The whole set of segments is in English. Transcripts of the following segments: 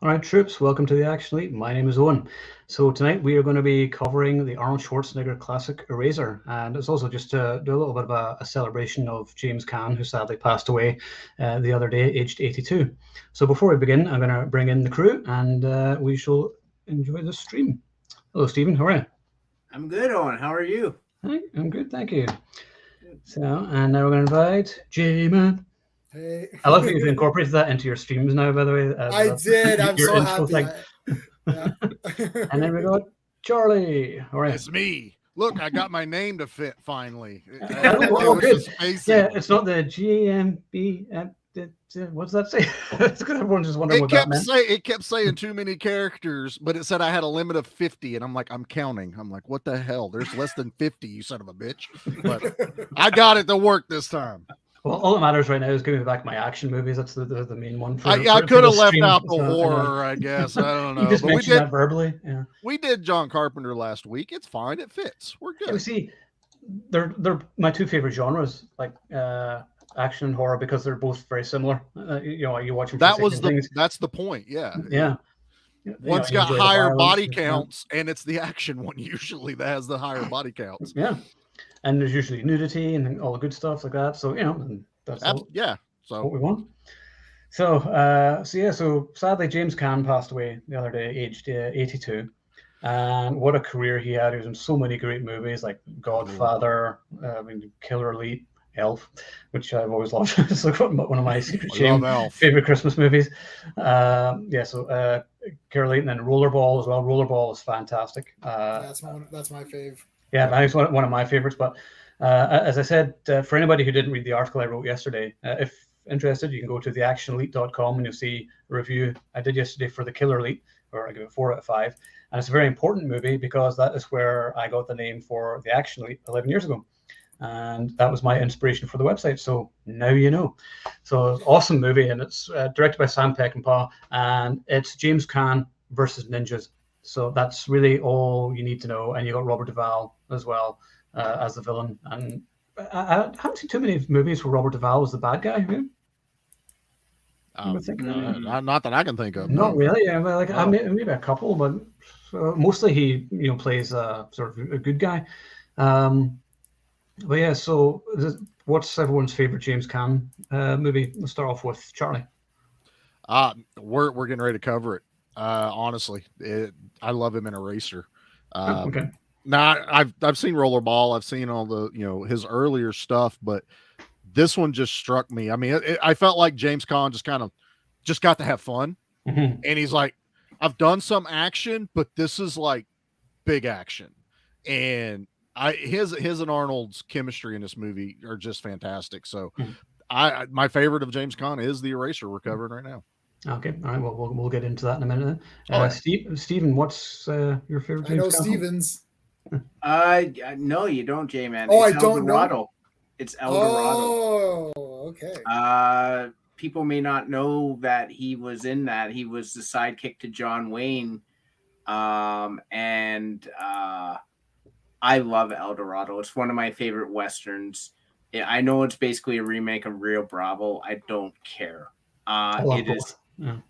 All right, troops, welcome to the Action-Flix. My name is Owen. So tonight we are going to be covering the Arnold Schwarzenegger classic Eraser, and it's also just to do a little bit of a celebration of James Caan, who sadly passed away the other day, aged 82. So before we begin, I'm going to bring in the crew, and we shall enjoy the stream. Hello, Stephen. How are you? I'm good, Owen. How are you? Hi, I'm good, thank you. So, and now we're going to invite J-Man. Hey. I love that you've incorporated that into your streams now, by the way. I did. I'm your so intro happy. thing. Yeah. And then we got Charlie. All right. It's me. Look, I got my name to fit finally. Oh, good. Yeah, it's not the GAMB. What does that say? It's because everyone's just wondering what that meant. It kept saying too many characters, but it said I had a limit of 50, and I'm like, I'm counting. I'm like, what the hell? There's less than 50, you son of a bitch. But I got it to work this time. Well, all that matters right now is giving me back my action movies. That's the main one. I could have left out the horror, I guess. I don't know. You just mentioned that verbally. Yeah. We did John Carpenter last week. It's fine. It fits. We're good. You see, they're my two favorite genres, like action and horror, because they're both very similar. You watch them. That's the point. Yeah. Yeah. One's got higher body counts, and it's the action one usually that has the higher body counts. Yeah. And there's usually nudity and all the good stuff like that. So, that's so what we want. So sadly, James Caan passed away the other day, aged 82. And what a career he had. He was in so many great movies like Godfather, Killer Elite, Elf, which I've always loved. It's like one of my secret shame favorite Christmas movies. Killer Elite, and then Rollerball as well. Rollerball is fantastic. That's my fave. Yeah, I think it's one of my favorites. But as I said, for anybody who didn't read the article I wrote yesterday, if interested, you can go to theactionelite.com and you'll see a review I did yesterday for the Killer Elite, where I give it 4 out of 5. And it's a very important movie because that is where I got the name for the Action Elite 11 years ago. And that was my inspiration for the website. So now you know. So it's an awesome movie, and it's directed by Sam Peckinpah, and it's James Caan versus ninjas. So that's really all you need to know. And you got Robert Duvall as well as the villain. And I haven't seen too many movies where Robert Duvall was the bad guy. Not that I can think of. Not really. Yeah, maybe a couple, but mostly he plays sort of a good guy. But yeah, so what's everyone's favorite James Caan movie? Let's start off with Charlie. We're getting ready to cover it. Honestly, I love him in Eraser. Okay. Now I've seen Rollerball. I've seen all the his earlier stuff, but this one just struck me. I mean, I felt like James Caan just got to have fun, and he's like, I've done some action, but this is like big action, and his and Arnold's chemistry in this movie are just fantastic. So, my favorite of James Caan is the Eraser we're covering right now. Okay, all right. Well, we'll get into that in a minute. Stephen, what's your favorite? James I know Caan? Stevens. No, you don't, J-Man. Oh, it's I don't know. It's El Dorado. Oh, okay. People may not know that he was in that. He was the sidekick to John Wayne. And I love El Dorado. It's one of my favorite Westerns. I know it's basically a remake of Rio Bravo. I don't care.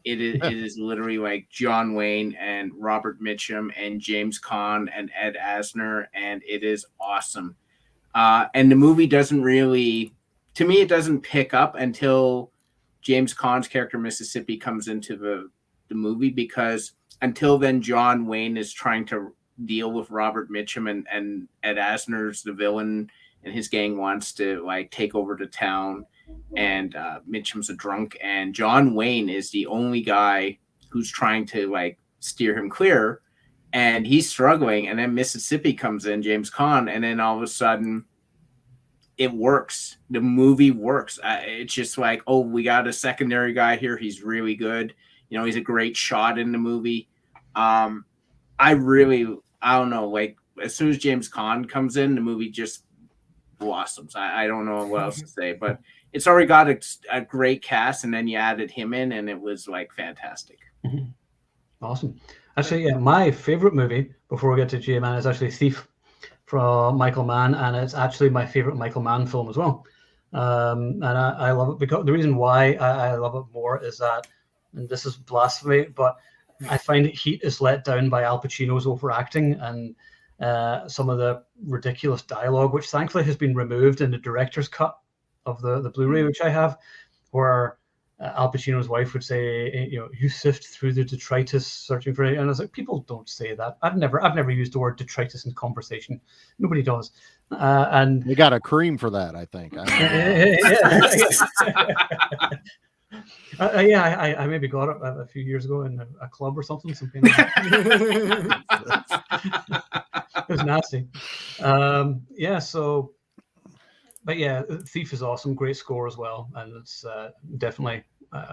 It is literally like John Wayne and Robert Mitchum and James Caan and Ed Asner, and it is awesome. And the movie doesn't really, to me, it doesn't pick up until James Caan's character Mississippi comes into the movie, because until then John Wayne is trying to deal with Robert Mitchum, and Ed Asner's the villain, and his gang wants to like take over the town. And Mitchum's a drunk, and John Wayne is the only guy who's trying to like steer him clear, and he's struggling. And then Mississippi comes in, James Caan, and then all of a sudden it works. The movie works. It's just like, oh, we got a secondary guy here. He's really good. He's a great shot in the movie. I don't know. Like as soon as James Caan comes in, the movie just blossoms. I don't know what else to say, but it's already got a great cast, and then you added him in, and it was like fantastic. Awesome. Actually, yeah, my favorite movie before we get to J-Man is actually Thief from Michael Mann, and it's actually my favorite Michael Mann film as well. And I love it because the reason why I love it more is that and this is blasphemy, but I find that Heat is let down by Al Pacino's overacting and some of the ridiculous dialogue, which thankfully has been removed in the director's cut of the Blu-ray, which I have, where Al Pacino's wife would say, you sift through the detritus searching for it. And I was like, people don't say that. I've never used the word detritus in conversation. Nobody does. And we got a cream for that, I think. I maybe got it a few years ago in a club or something. It was nasty. But yeah, Thief is awesome. Great score as well. And it's definitely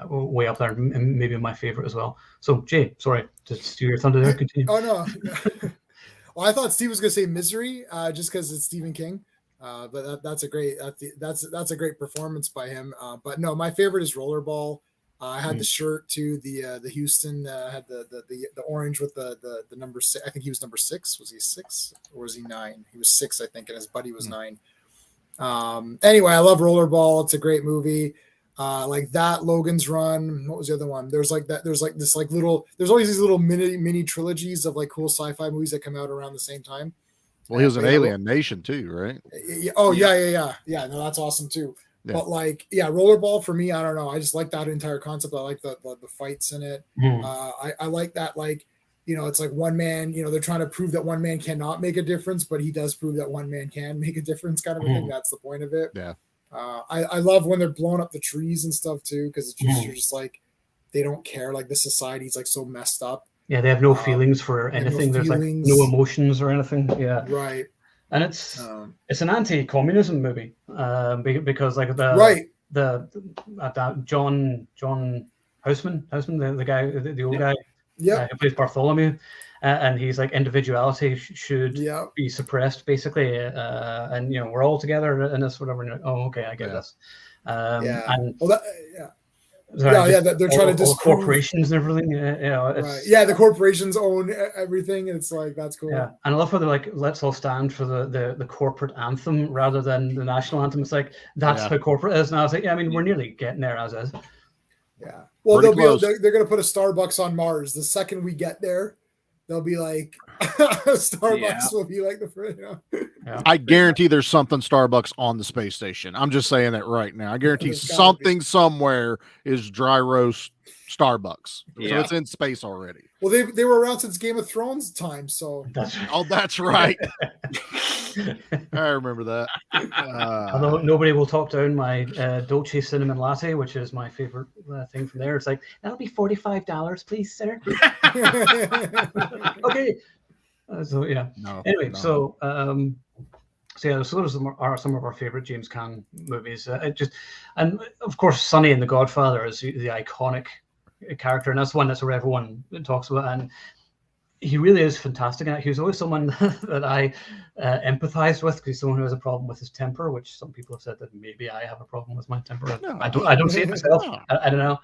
way up there and maybe my favorite as well. So, Jay, sorry to steal your thunder there. Continue. Oh, no. Well, I thought Steve was going to say Misery just because it's Stephen King. But that's a great performance by him. But no, my favorite is Rollerball. I had the shirt too. The Houston had the orange with the number 6. I think he was number 6. Was he 6 or was he 9? He was 6, I think, and his buddy was 9. Anyway, I love Rollerball. It's a great movie. Like that, Logan's Run. What was the other one? There's like that. There's like this like little. There's always these little mini trilogies of like cool sci-fi movies that come out around the same time. Well, he was in Alien Nation too, right? Yeah. No, that's awesome too. Yeah. But like, Rollerball for me, I don't know. I just like that entire concept. I like the fights in it. I like that, like, it's like one man, they're trying to prove that one man cannot make a difference, but he does prove that one man can make a difference kind of a thing. That's the point of it. Yeah. I love when they're blowing up the trees and stuff too, because it's just, you're just like, they don't care. Like the society's like so messed up. Yeah, they have no feelings for anything. There's like no emotions or anything. Yeah, right. And it's an anti-communism movie because like the John Houseman, the guy, the old guy, who plays Bartholomew, and he's like individuality should be suppressed basically, and we're all together in this whatever. Oh, okay, I get this. They're trying to disprove corporations and everything. Right. Yeah, the corporations own everything, and it's like that's cool. Yeah, and I love how they're like, let's all stand for the corporate anthem rather than the national anthem. It's like that's how corporate is. And I was like, we're nearly getting there as is. Yeah. Well, they're going to put a Starbucks on Mars. The second we get there, they'll be like, Starbucks will be like the first. I guarantee there's something Starbucks on the space station. I'm just saying that right now. I guarantee something somewhere is dry roast Starbucks. Yeah. So it's in space already. Well, they were around since Game of Thrones time. So that's right. I remember that. Although nobody will talk down my Dolce Cinnamon Latte, which is my favorite thing from there. It's like, that'll be $45, please, sir. Okay. So those are some of our favorite James Caan movies. And of course, Sonny and The Godfather is the iconic character, and that's one that's where everyone talks about. And he really is fantastic. And he was always someone that I empathized with, because he's someone who has a problem with his temper, which some people have said that maybe I have a problem with my temper. No. I don't see it myself. I don't know.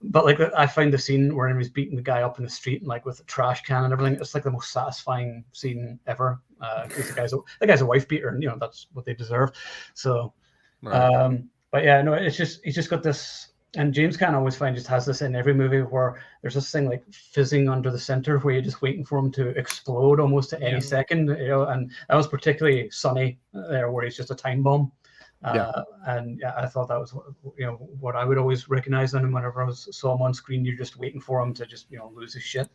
But like, I find the scene where he's beating the guy up in the street and like with a trash can and everything, it's like the most satisfying scene ever. The guy's a wife beater, and that's what they deserve. So, but yeah, no, he's just got this. And James Caan, I always find, just has this in every movie where there's this thing like fizzing under the center where you're just waiting for him to explode almost at any second. And that was particularly Sonny there, where he's just a time bomb. And I thought that was what I would always recognize in him whenever I saw him on screen. You're just waiting for him to just lose his shit.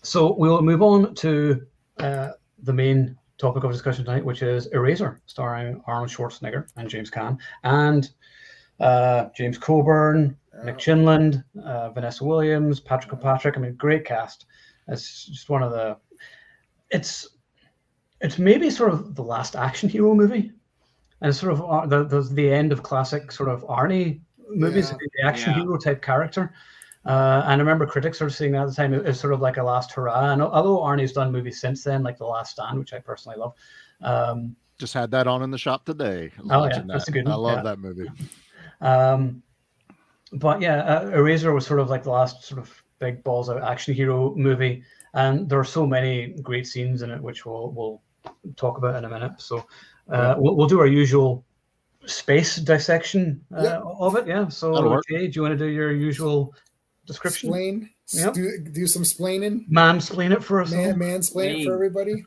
So we'll move on to the main topic of discussion tonight, which is Eraser, starring Arnold Schwarzenegger and James Caan, and James Coburn, Nick Chinland, Vanessa Williams, Patrick Kilpatrick. I mean, great cast. It's just one of the. It's maybe sort of the last action hero movie, and it's sort of the end of classic sort of Arnie movies, the action hero type character. And I remember critics sort of saying that at the time it was sort of like a last hurrah. And although Arnie's done movies since then, like The Last Stand, which I personally love. Just had that on in the shop today. That's a good one. I love that movie. But Eraser was sort of like the last sort of big balls out action hero movie, and there are so many great scenes in it, which we'll talk about in a minute. So we'll do our usual space dissection of it. Yeah. So, Jay, do you want to do your usual description? Explain. Yep. Do some splaining. Mansplain it for us. Mansplain it for everybody.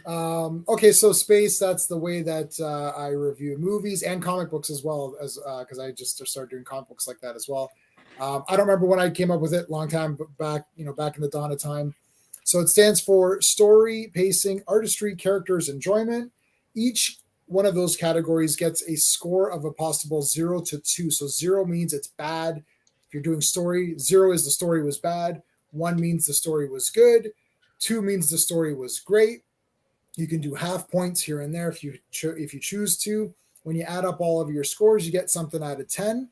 Okay, so space, that's the way that I review movies and comic books as well, as because I just started doing comic books like that as well. I don't remember when I came up with it, long time back, back in the dawn of time. So it stands for story, pacing, artistry, characters, enjoyment. Each one of those categories gets a score of a possible 0 to 2. So 0 means it's bad. If you're doing story, 0 is the story was bad. 1 means the story was good. 2 means the story was great. You can do half points here and there if you choose to. When you add up all of your scores, you get something out of 10,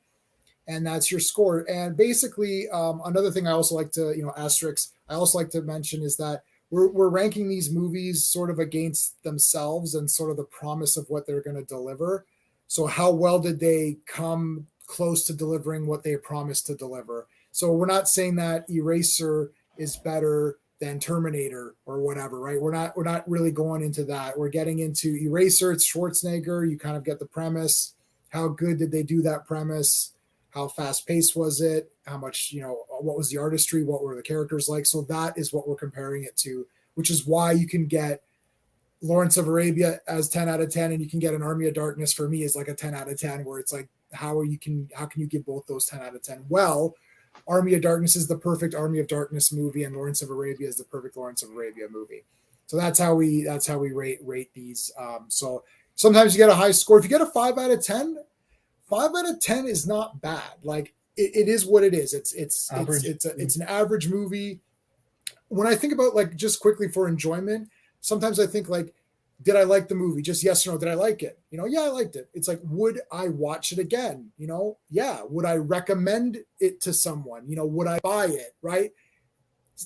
and that's your score. And basically, another thing I also like to, asterisk, I also like to mention is that we're ranking these movies sort of against themselves and sort of the promise of what they're going to deliver. So how well did they come close to delivering what they promised to deliver? So we're not saying that Eraser is better than Terminator or whatever, right? We're not really going into that. We're getting into Eraser. It's Schwarzenegger. You kind of get the premise. How good did they do that premise? How fast paced was it? How much, what was the artistry? What were the characters like? So that is what we're comparing it to, which is why you can get Lawrence of Arabia as 10 out of 10, and you can get an Army of Darkness for me as like a 10 out of 10, where it's like, how can you give both those 10 out of 10? Well, Army of Darkness is the perfect Army of Darkness movie, and Lawrence of Arabia is the perfect Lawrence of Arabia movie. So that's how we rate these. So sometimes you get a high score. If you get a 5 out of 10, 5 out of 10 is not bad. Like it is what it is. It's an average movie. When I think about, like, just quickly for enjoyment, sometimes I think, like, did I like the movie? Just yes or no. Did I like it? Yeah, I liked it. It's like, would I watch it again? Yeah. Would I recommend it to someone? Would I buy it? Right.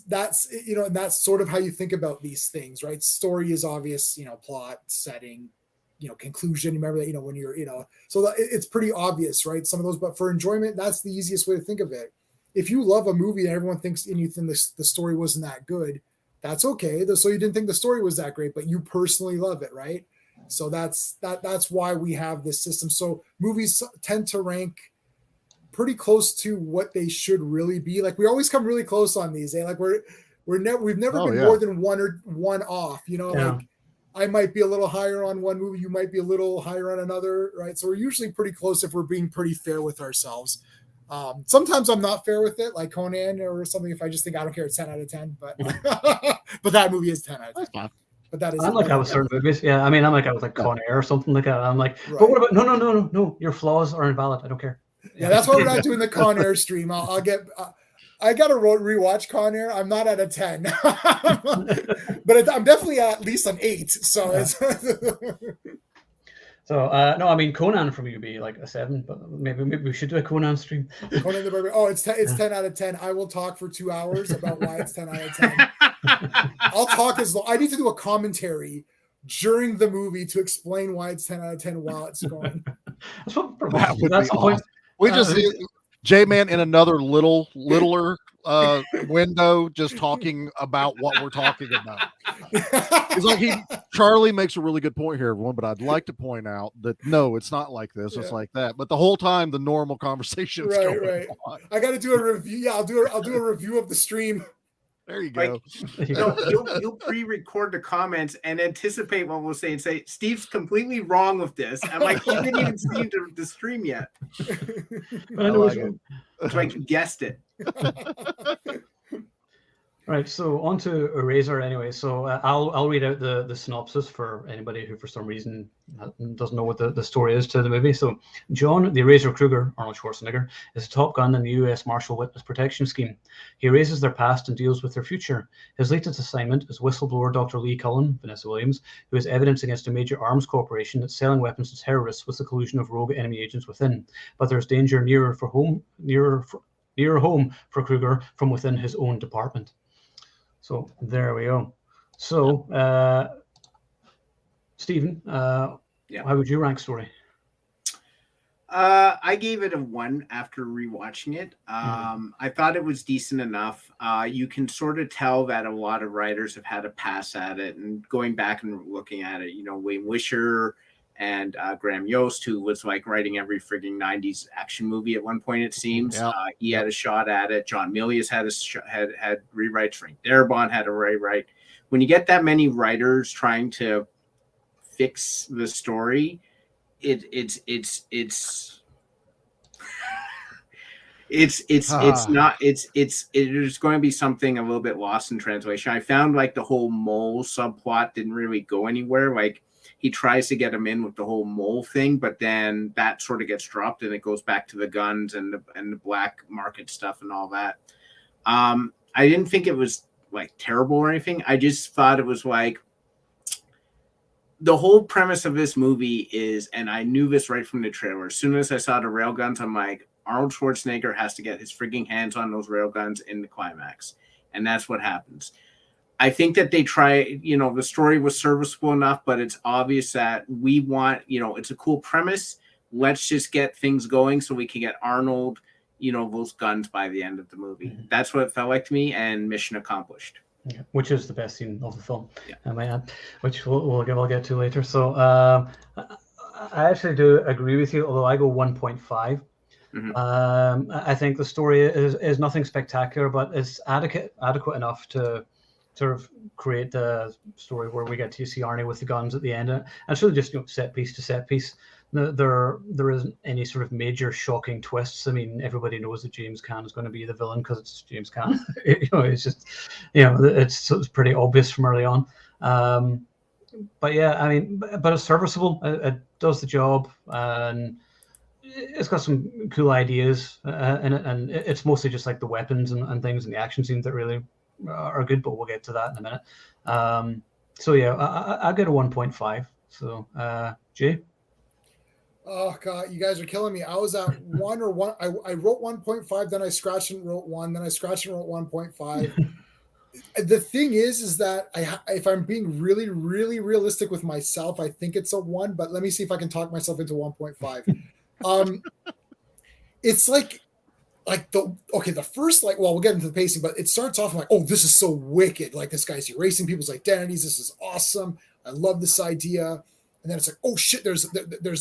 That's, and that's sort of how you think about these things, right? Story is obvious, plot, setting, conclusion. Remember that, when you're, so it's pretty obvious, right? Some of those, but for enjoyment, that's the easiest way to think of it. If you love a movie and everyone thinks and you think the story wasn't that good, that's okay. So you didn't think the story was that great, but you personally love it, right? So that's why we have this system. So movies tend to rank pretty close to what they should really be. Like, we always come really close on these. Like we've never been more than one off. Like, I might be a little higher on one movie, you might be a little higher on another, right? So we're usually pretty close if we're being pretty fair with ourselves. Sometimes I'm not fair with it, like Conan or something. If I just think I don't care, it's 10 out of 10. But but that movie is 10 out of 10. But that is. I'm like that with certain movies. Yeah, I mean, I'm like that with like Con Air or something like that. I'm like, right. But what about no? Your flaws are invalid. I don't care. Yeah, that's why we're not doing the Con Air stream. I got to rewatch Con Air. I'm not at a 10, but I'm definitely at least an 8. So it's. So no, I mean, Conan for me would be like a 7, but maybe we should do a Conan stream. Conan the Barbarian. Oh, it's 10 out of 10. I will talk for 2 hours about why it's 10 out of 10. I'll talk as long. I need to do a commentary during the movie to explain why it's 10 out of 10 while it's going. That's the point. We just J-Man in another littler window, just talking about what we're talking about. It's like Charlie makes a really good point here, everyone, but I'd like to point out that no, it's not like this, it's like that. But the whole time the normal conversation is going on. I got to do a review. Yeah, I'll do a review of the stream. There you go. You'll pre-record the comments and anticipate what we'll say and say, Steve's completely wrong with this. I'm like, he didn't even see the stream yet. I like it. It's like you guessed it. Right, so on to Eraser anyway. So I'll read out the synopsis for anybody who for some reason doesn't know what the story is to the movie. So John, the Eraser Kruger, Arnold Schwarzenegger, is a top gun in the U.S. Marshal Witness Protection Scheme. He erases their past and deals with their future. His latest assignment is whistleblower Dr. Lee Cullen, Vanessa Williams, who has evidence against a major arms corporation that's selling weapons to terrorists with the collusion of rogue enemy agents within. But there's danger nearer home for Kruger from within his own department. So there we go. So, Stephen, how would you rank story? I gave it a 1 after rewatching it. I thought it was decent enough. You can sort of tell that a lot of writers have had a pass at it, and going back and looking at it, Wayne Wisher and Graham Yost, who was like writing every frigging 90s action movie at one point, it seems. Yep. He had a shot at it. John Milius had rewrites. Frank Darabont had a rewrite. When you get that many writers trying to fix the story, it's there's going to be something a little bit lost in translation. I found like the whole mole subplot didn't really go anywhere. Like he tries to get him in with the whole mole thing, but then that sort of gets dropped and it goes back to the guns and the black market stuff and all that. I didn't think it was like terrible or anything. I just thought it was like the whole premise of this movie is, and I knew this right from the trailer. As soon as I saw the railguns, I'm like, Arnold Schwarzenegger has to get his freaking hands on those railguns in the climax. And that's what happens. I think that they try, the story was serviceable enough, but it's obvious that we want, it's a cool premise. Let's just get things going so we can get Arnold, those guns by the end of the movie. Mm-hmm. That's what it felt like to me, and mission accomplished. Yeah, which is the best scene of the film, yeah. I might add, which we'll get to later. So I actually do agree with you, although I go 1.5. Mm-hmm. I think the story is nothing spectacular, but it's adequate enough to sort of create the story where we get to see Arnie with the guns at the end. And it's really just set piece to set piece. There isn't any sort of major shocking twists. I mean, everybody knows that James Caan is going to be the villain because it's James Caan. It's just, it's pretty obvious from early on. But yeah, I mean, but it's serviceable. It does the job, and it's got some cool ideas in it, and it's mostly just like the weapons and things and the action scenes that really are good. But we'll get to that in a minute. So yeah, I get a 1.5. So Jay. Oh God, you guys are killing me. I was at one. I wrote 1.5, then I scratched and wrote 1, then I scratched and wrote 1.5. The thing is that if I'm being really, really realistic with myself, I think it's a 1. But let me see if I can talk myself into 1.5. It's like the first, we'll get into the pacing, but it starts off like, oh, this is so wicked. Like, this guy's erasing people's identities. This is awesome. I love this idea. And then it's like, oh shit, there's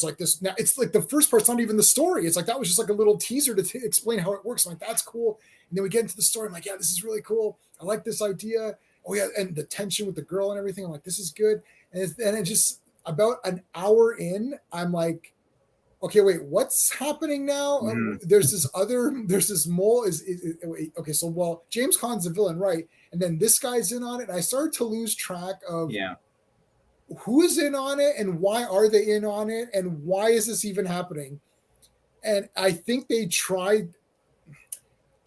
like this. Now it's like the first part's not even the story. It's like, that was just like a little teaser to explain how it works. I'm like, that's cool. And then we get into the story. I'm like, yeah, this is really cool. I like this idea. Oh yeah. And the tension with the girl and everything. I'm like, this is good. And it just about an hour in, I'm like, okay, wait, what's happening now? There's this mole okay. So, James Caan's the villain, right? And then this guy's in on it. And I started to lose track of who is in on it and why are they in on it and why is this even happening? And I think they tried.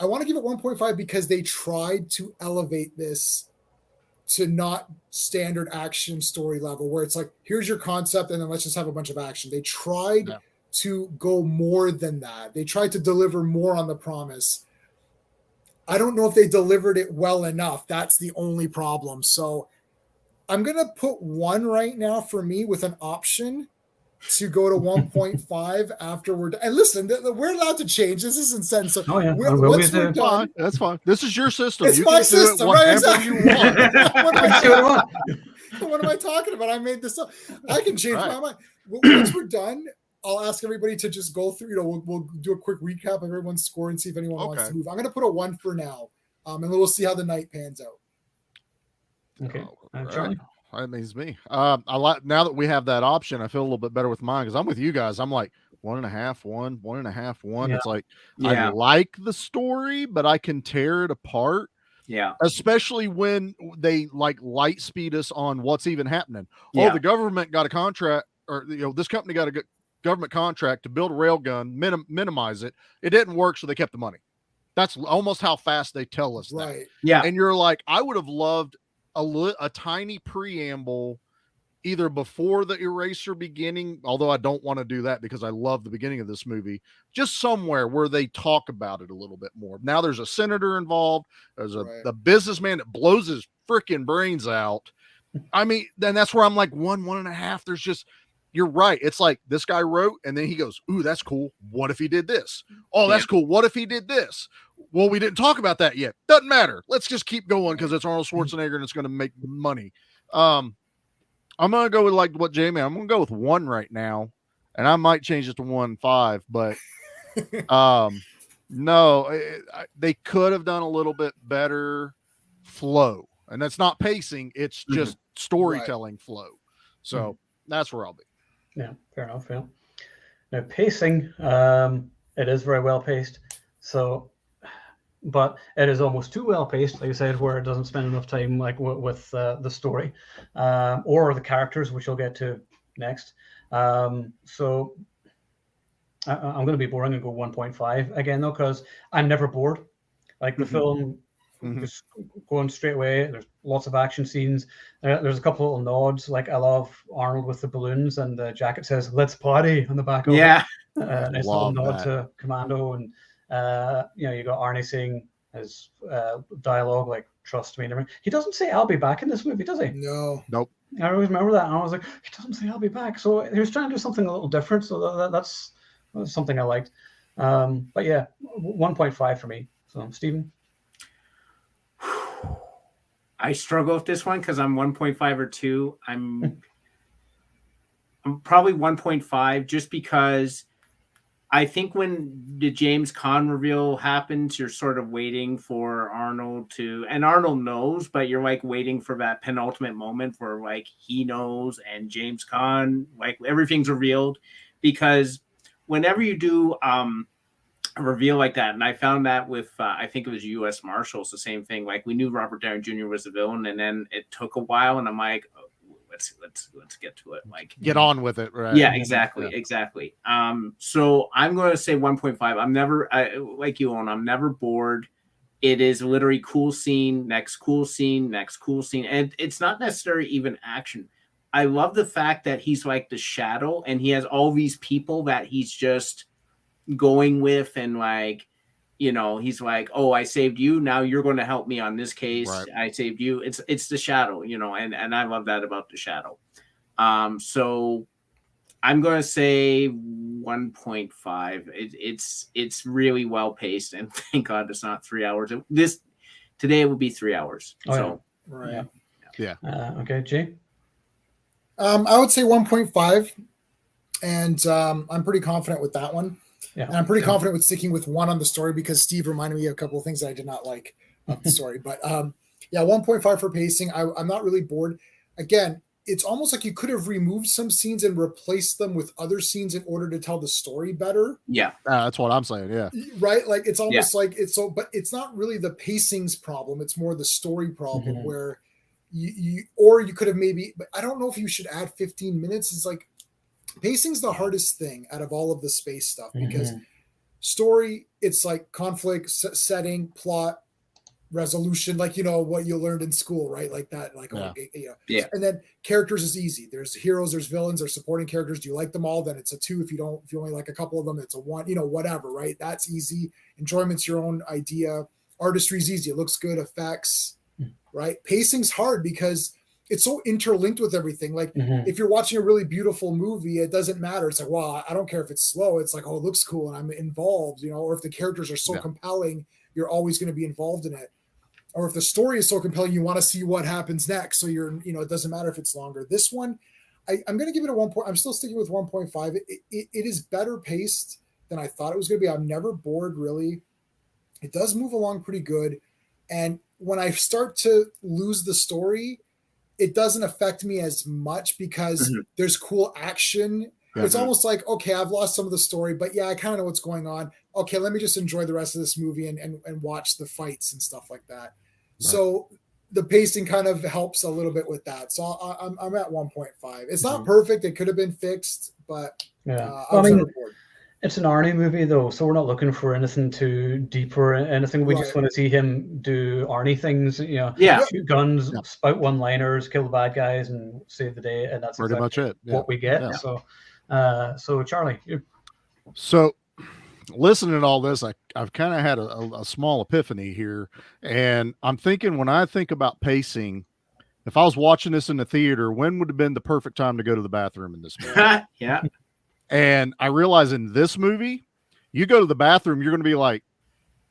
I want to give it 1.5 because they tried to elevate this to not standard action story level where it's like, here's your concept and then let's just have a bunch of action. They tried to go more than that. They tried to deliver more on the promise. I don't know if they delivered it well enough. That's the only problem. So I'm going to put 1 right now for me with an option to go to 1.5 after we're done. And listen, we're allowed to change. This isn't sense. So once we're done, that's fine. This is your system. It's my system, right? Exactly. You want. What am I talking about? I made this up. I can change my mind. Once we're done, I'll ask everybody to just go through, we'll do a quick recap of everyone's score and see if anyone wants to move. I'm going to put a 1 for now. And then we'll see how the night pans out. Okay. Charlie. That means me. I like, now that we have that option, I feel a little bit better with mine because I'm with you guys. I'm like 1.5, 1, 1.5, 1. Yeah. It's like I like the story, but I can tear it apart. Yeah. Especially when they like light speed us on what's even happening. Yeah. Oh, the government got a contract, or this company got a government contract to build a railgun, minimize it. It didn't work, so they kept the money. That's almost how fast they tell us that. Yeah. And you're like, I would have loved a tiny preamble either before the eraser beginning, although I don't want to do that because I love the beginning of this movie, just somewhere where they talk about it a little bit more. Now there's a senator involved. There's the businessman that blows his freaking brains out. I mean, then that's where I'm like 1.5. There's just, you're right. It's like this guy wrote and then he goes, ooh, that's cool. What if he did this? Oh, that's cool. What if he did this? Well, we didn't talk about that yet. Doesn't matter. Let's just keep going because it's Arnold Schwarzenegger and it's going to make money. I'm gonna go with like what Jamie. I'm gonna go with 1 right now, and I might change it to 1.5. But no, they could have done a little bit better flow, and that's not pacing. It's just storytelling flow. So that's where I'll be. Yeah, fair enough. Yeah. Now pacing, it is very well paced. So, but it is almost too well paced, like you said, where it doesn't spend enough time like with the story or the characters, which we'll get to next. So I'm going to be boring and go 1.5 again, though, because I'm never bored. Like the film, just going straight away. There's lots of action scenes. There's a couple little nods. Like I love Arnold with the balloons, and the jacket says "Let's party" on the back of it. Nice little nod to Commando, and you got Arnie saying his dialogue like "Trust me" and everything. He doesn't say "I'll be back" in this movie, does he? No. Nope. I always remember that, and I was like, he doesn't say "I'll be back." So he was trying to do something a little different. So that's something I liked. But yeah, 1.5 for me. So Stephen. I struggle with this one because I'm 1.5 or 2. I'm probably 1.5 just because I think when the James Caan reveal happens, you're sort of waiting for Arnold and Arnold knows, but you're like waiting for that penultimate moment where like he knows and James Caan, like everything's revealed, because whenever you do a reveal like that, and I found that with I think it was U.S. Marshals, the same thing. Like we knew Robert Downey Jr. was the villain, and then it took a while, and I'm like, oh, let's get to it. Like get on with it, right? Yeah, exactly. So I'm going to say 1.5. I'm never like you, Owen. I'm never bored. It is literally cool scene, next cool scene, next cool scene, and it's not necessarily even action. I love the fact that he's like the shadow, and he has all these people that he's just going with, and like, he's like, oh, I saved you, now you're going to help me on this case. Right. I saved you. It's the shadow, and I love that about the shadow. So I'm going to say 1.5. It's really well paced, and thank God it's not 3 hours. Today it would be 3 hours. Right. Yeah. Okay, Jay. I would say 1.5, and I'm pretty confident with that one. Yeah. And I'm pretty confident with sticking with 1 on the story because Steve reminded me of a couple of things that I did not like of the story. But 1.5 for pacing. I'm not really bored. Again, it's almost like you could have removed some scenes and replaced them with other scenes in order to tell the story better. Yeah. That's what I'm saying. Yeah. Right. Like it's almost like but it's not really the pacing's problem. It's more the story problem where you could have maybe, but I don't know if you should add 15 minutes. It's like, pacing's the hardest thing out of all of the space stuff because story, it's like conflict, setting, plot, resolution, like what you learned in school, right? Like that, like And then characters is easy. There's heroes, there's villains, there's supporting characters. Do you like them all? Then it's a 2. If you only like a couple of them, it's a 1. Whatever, right? That's easy. Enjoyment's your own idea. Artistry's easy. It looks good. Effects, right? Pacing's hard because it's so interlinked with everything. Like if you're watching a really beautiful movie, it doesn't matter. It's like, well, I don't care if it's slow. It's like, oh, it looks cool and I'm involved, or if the characters are so compelling, you're always going to be involved in it. Or if the story is so compelling, you want to see what happens next. So you're, it doesn't matter if it's longer. This one, I'm going to give it a 1. I'm still sticking with 1.5. It is better paced than I thought it was going to be. I'm never bored really. It does move along pretty good. And when I start to lose the story, it doesn't affect me as much because there's cool action. It's almost like, okay, I've lost some of the story, but I kind of know what's going on. Okay, let me just enjoy the rest of this movie and watch the fights and stuff like that. Right. So the pacing kind of helps a little bit with that. So I'm at 1.5. It's not perfect. It could have been fixed, but it's an Arnie movie though, so we're not looking for anything too deep or anything. We just want to see him do Arnie things, shoot guns, spout one-liners, kill the bad guys, and save the day, and that's pretty much it. What we get. So Charlie, so listening to all this, I've kind of had a small epiphany here, and I'm thinking when I think about pacing, if I was watching this in the theater, when would have been the perfect time to go to the bathroom in this movie? Yeah. And I realize in this movie, you go to the bathroom, you're going to be like,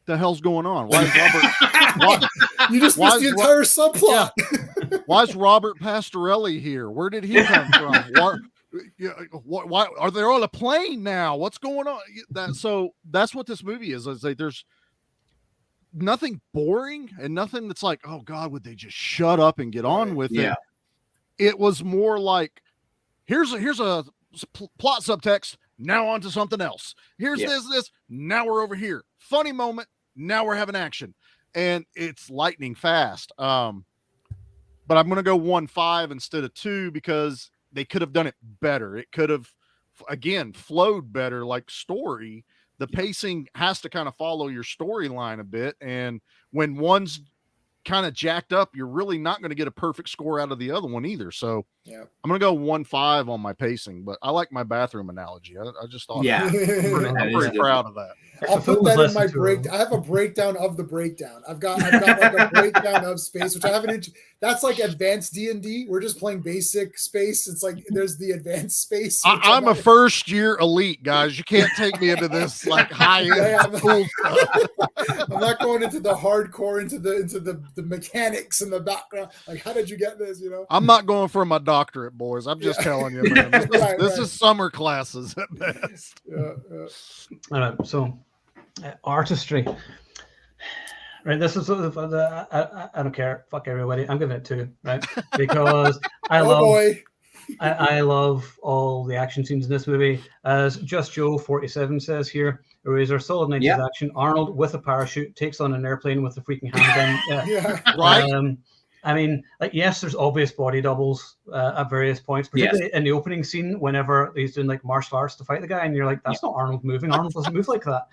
"The hell's going on? Why is Robert?" You just missed the entire subplot. Why is Robert Pastorelli here? Where did he come from? Why are they on a plane now? What's going on? So that's what this movie is. It's like there's nothing boring and nothing that's like, oh God, would they just shut up and get on with it? It was more like, here's a plot subtext. Now on to something else. Here's this. Now we're over here. Funny moment. Now we're having action, and it's lightning fast. But I'm going to go 1.5 instead of 2 because they could have done it better. It could have, again, flowed better like story. The pacing has to kind of follow your storyline a bit. And when one's kind of jacked up, you're really not going to get a perfect score out of the other one either. So I'm going to go 1.5 on my pacing, but I like my bathroom analogy. I just thought, I'm pretty proud of that. I'll put that in my break. I have a breakdown of the breakdown. I've got like a breakdown of space, which I haven't. That's like advanced D&D. We're just playing basic space. It's like there's the advanced space. I'm a first year elite, guys. You can't take me into this like high end cool stuff. I'm not going into the hardcore, into the mechanics in the background. Like, how did you get this? You know, I'm not going for my doctorate, boys. I'm just telling you, man. This is summer classes at best. All right, so artistry. Right, this is sort of I don't care. Fuck everybody. I'm giving it 2, right? Because I love all the action scenes in this movie. As Just Joe 47 says here, Eraser, solid 90s action. Arnold with a parachute takes on an airplane with a freaking handgun. Right. I mean, like, yes, there's obvious body doubles at various points, particularly in the opening scene whenever he's doing like martial arts to fight the guy, and you're like, that's not Arnold moving. Arnold doesn't move like that.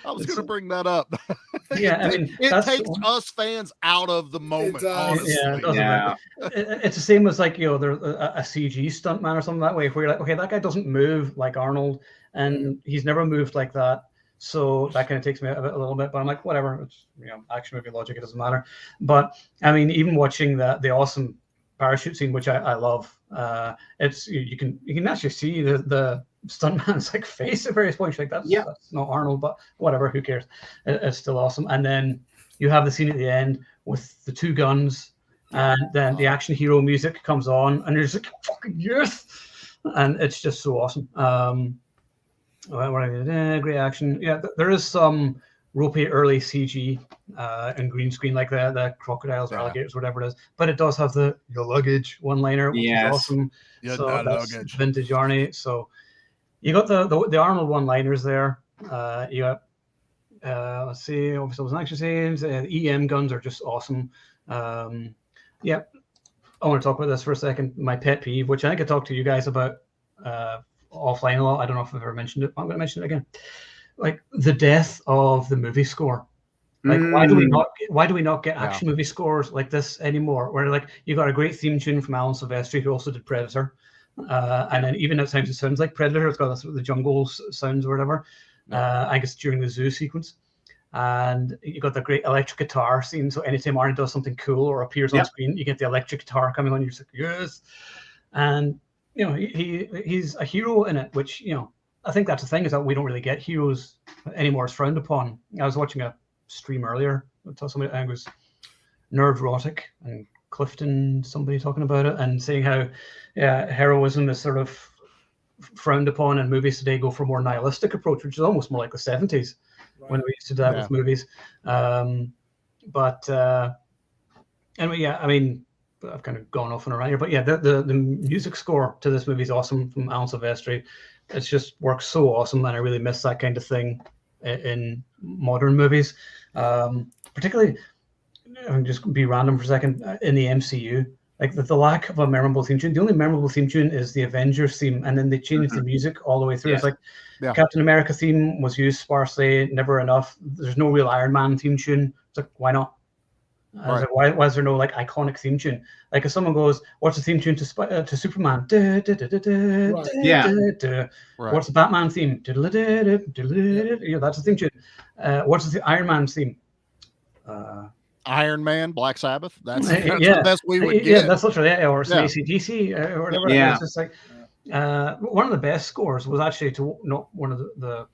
I was going to bring that up. Yeah, I mean, it takes us fans out of the moment. Honestly. It's the same as like, you know, there's a CG stuntman or something that way, where you're like, okay, that guy doesn't move like Arnold, and he's never moved like that. So that kind of takes me a little bit, but I'm like, whatever. It's, you know, action movie logic. It doesn't matter. But I mean, even watching the awesome parachute scene, which I love, it's you can actually see the stuntman's like face at various points. You're like, that's not Arnold, but whatever. Who cares? It's still awesome. And then you have the scene at the end with the 2 guns, and then the action hero music comes on, and you're just like, fucking yes, and it's just so awesome. Great action. Yeah, there is some ropey early CG and green screen, like the crocodiles or alligators, whatever it is. But it does have the luggage one-liner, which is awesome. Yeah, so that's luggage. Vintage Arnie. So you got the Arnold one-liners there. You got let's see, obviously those action scenes. The EM guns are just awesome. I want to talk about this for a second. My pet peeve, which I think I talked to you guys about offline a lot. I don't know if I've ever mentioned it, but I'm going to mention it again. Like the death of the movie score. Like why do we not get action movie scores like this anymore? Where like you got a great theme tune from Alan Silvestri, who also did Predator, and then even at times it sounds like Predator. It's got the jungle sounds or whatever. I guess during the zoo sequence, and you got the great electric guitar scene. So anytime Arnie does something cool or appears on screen, you get the electric guitar coming on. You're just like, yes, and you know, he's a hero in it, which, you know, I think that's the thing, is that we don't really get heroes anymore. It's frowned upon. I was watching a stream earlier. I saw somebody, I think it was Nerdrotic and Clifton, somebody talking about it and saying how heroism is sort of frowned upon, and movies today go for a more nihilistic approach, which is almost more like the 70s when we used to do that with movies. Anyway, I mean, I've kind of gone off on a rant here, but yeah, the music score to this movie is awesome from Alan Silvestri. It just works so awesome, and I really miss that kind of thing in modern movies. Particularly, I'm just going to be random for a second, in the MCU, like the lack of a memorable theme tune. The only memorable theme tune is the Avengers theme, and then they changed the music all the way through. It's like Captain America theme was used sparsely, never enough. There's no real Iron Man theme tune. It's like, why not? Like, why is there no like iconic theme tune? Like if someone goes, "What's the theme tune to Superman?" What's the Batman theme? Yeah, that's the theme tune. What's the Iron Man theme? Iron Man, Black Sabbath. That's the best we would get. Yeah, that's literally it. Or some AC/DC or whatever. Yeah. It's just like one of the best scores was actually to not one of the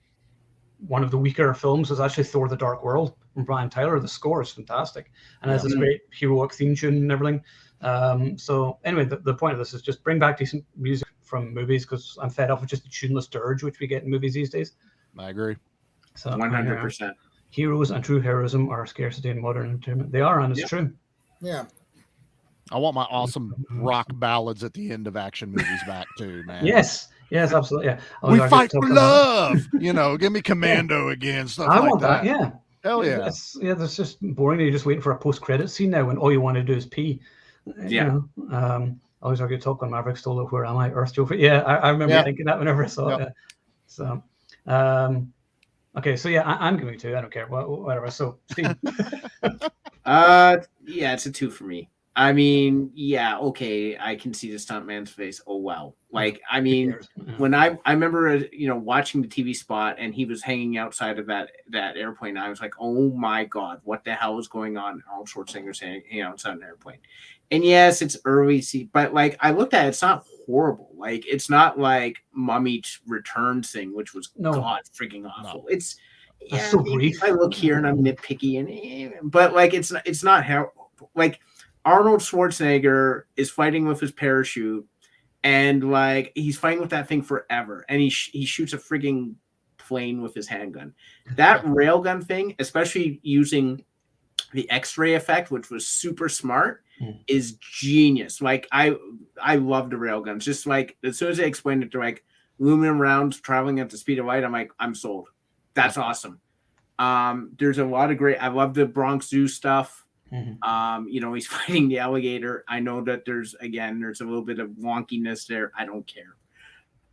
weaker films was actually Thor: The Dark World. from Brian Tyler. The score is fantastic, and has this great heroic theme tune and everything. So anyway, the point of this is just bring back decent music from movies, because I'm fed up with just the tuneless dirge which we get in movies these days. I agree. So 100%. Heroes and true heroism are a scarcity in modern entertainment. They are, and it's true. Yeah. I want my awesome rock ballads at the end of action movies back too, man. Yes, absolutely. Yeah. We fight for love. Give me Commando again. Stuff I like want that. Yeah. Hell yeah. That's just boring. You're just waiting for a post-credit scene now when all you want to do is pee. Yeah. I always argue Top Gun Maverick stole it. Where am I? Earth Joe. Yeah, I remember thinking that whenever I saw it. So, okay. So yeah, I'm giving it 2. I don't care. Whatever. So, Steve. Yeah, it's a 2 for me. I mean, yeah, okay, I can see the stuntman's face. Oh wow! Like, I mean, when I remember, watching the TV spot and he was hanging outside of that airplane, I was like, oh my god, what the hell is going on? Arnold Schwarzenegger's hanging outside an airplane. And yes, it's early, but like I looked at it, it's not horrible. Like, it's not like Mummy Returns thing, which was god freaking awful. No. It's so brief. I look here and I'm nitpicky, but like it's not how like. Arnold Schwarzenegger is fighting with his parachute, and like he's fighting with that thing forever, and he shoots a frigging plane with his handgun. That railgun thing, especially using the X-ray effect, which was super smart, is genius. Like I love the railguns. Just like as soon as they explained it, they're like aluminum rounds traveling at the speed of light. I'm like, I'm sold. That's awesome. There's a lot of great. I love the Bronx Zoo stuff. He's fighting the alligator. I know that there's a little bit of wonkiness there. I don't care.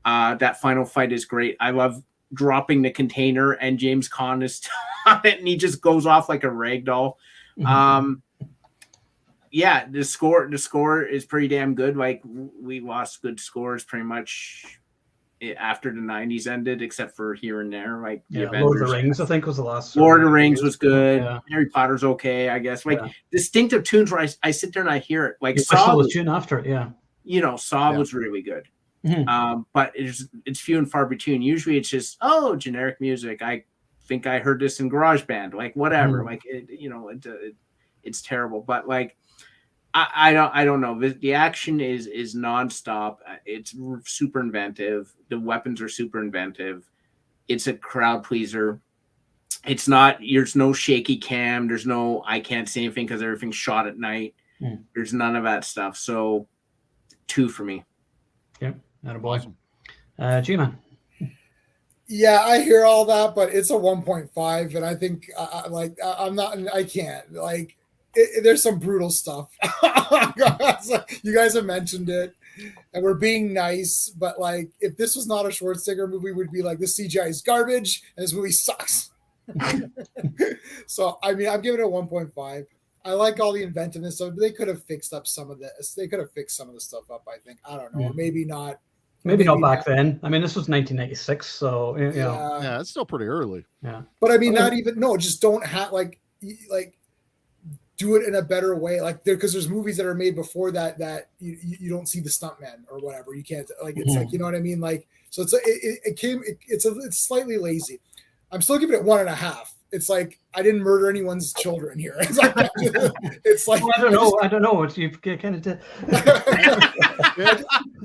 That final fight is great. I love dropping the container and James Caan is still on it and he just goes off like a rag doll. The score is pretty damn good. Like we lost good scores pretty much after the 90s ended, except for here and there, like the Avengers. Lord of the Rings, I think, was the last. Lord of the Rings was good. Yeah. Harry Potter's okay, I guess. Like distinctive tunes where I sit there and I hear it. Like Saw was tune after it, Saw was really good. But it's few and far between. Usually it's just generic music. I think I heard this in GarageBand, like whatever. Like it's terrible. But like I don't know. The action is nonstop. It's super inventive. The weapons are super inventive. It's a crowd pleaser. It's not. There's no shaky cam. There's no. I can't see anything because everything's shot at night. There's none of that stuff. So 2 for me. Yep. Attaboy. G-Man. Yeah, I hear all that, but it's a 1.5, and I think I'm not. I can't like. There's some brutal stuff. You guys have mentioned it, and we're being nice, but like if this was not a Schwarzenegger movie, we'd be like, this CGI is garbage and this movie sucks. So I mean, I'm giving it a 1.5. I like all the inventiveness, so they could have fixed up some of this. They could have fixed some of the stuff up, I think. I don't know. Or maybe not. Maybe not back then. I mean, this was 1996, so yeah, it's still pretty early. Yeah, but I mean, just don't have like do it in a better way, like because there's movies that are made before that you don't see the stuntman or whatever. You can't like it's like, you know what I mean, like so it's slightly lazy. I'm still giving it 1.5. It's like I didn't murder anyone's children here. It's like well, I don't know what you kind of did.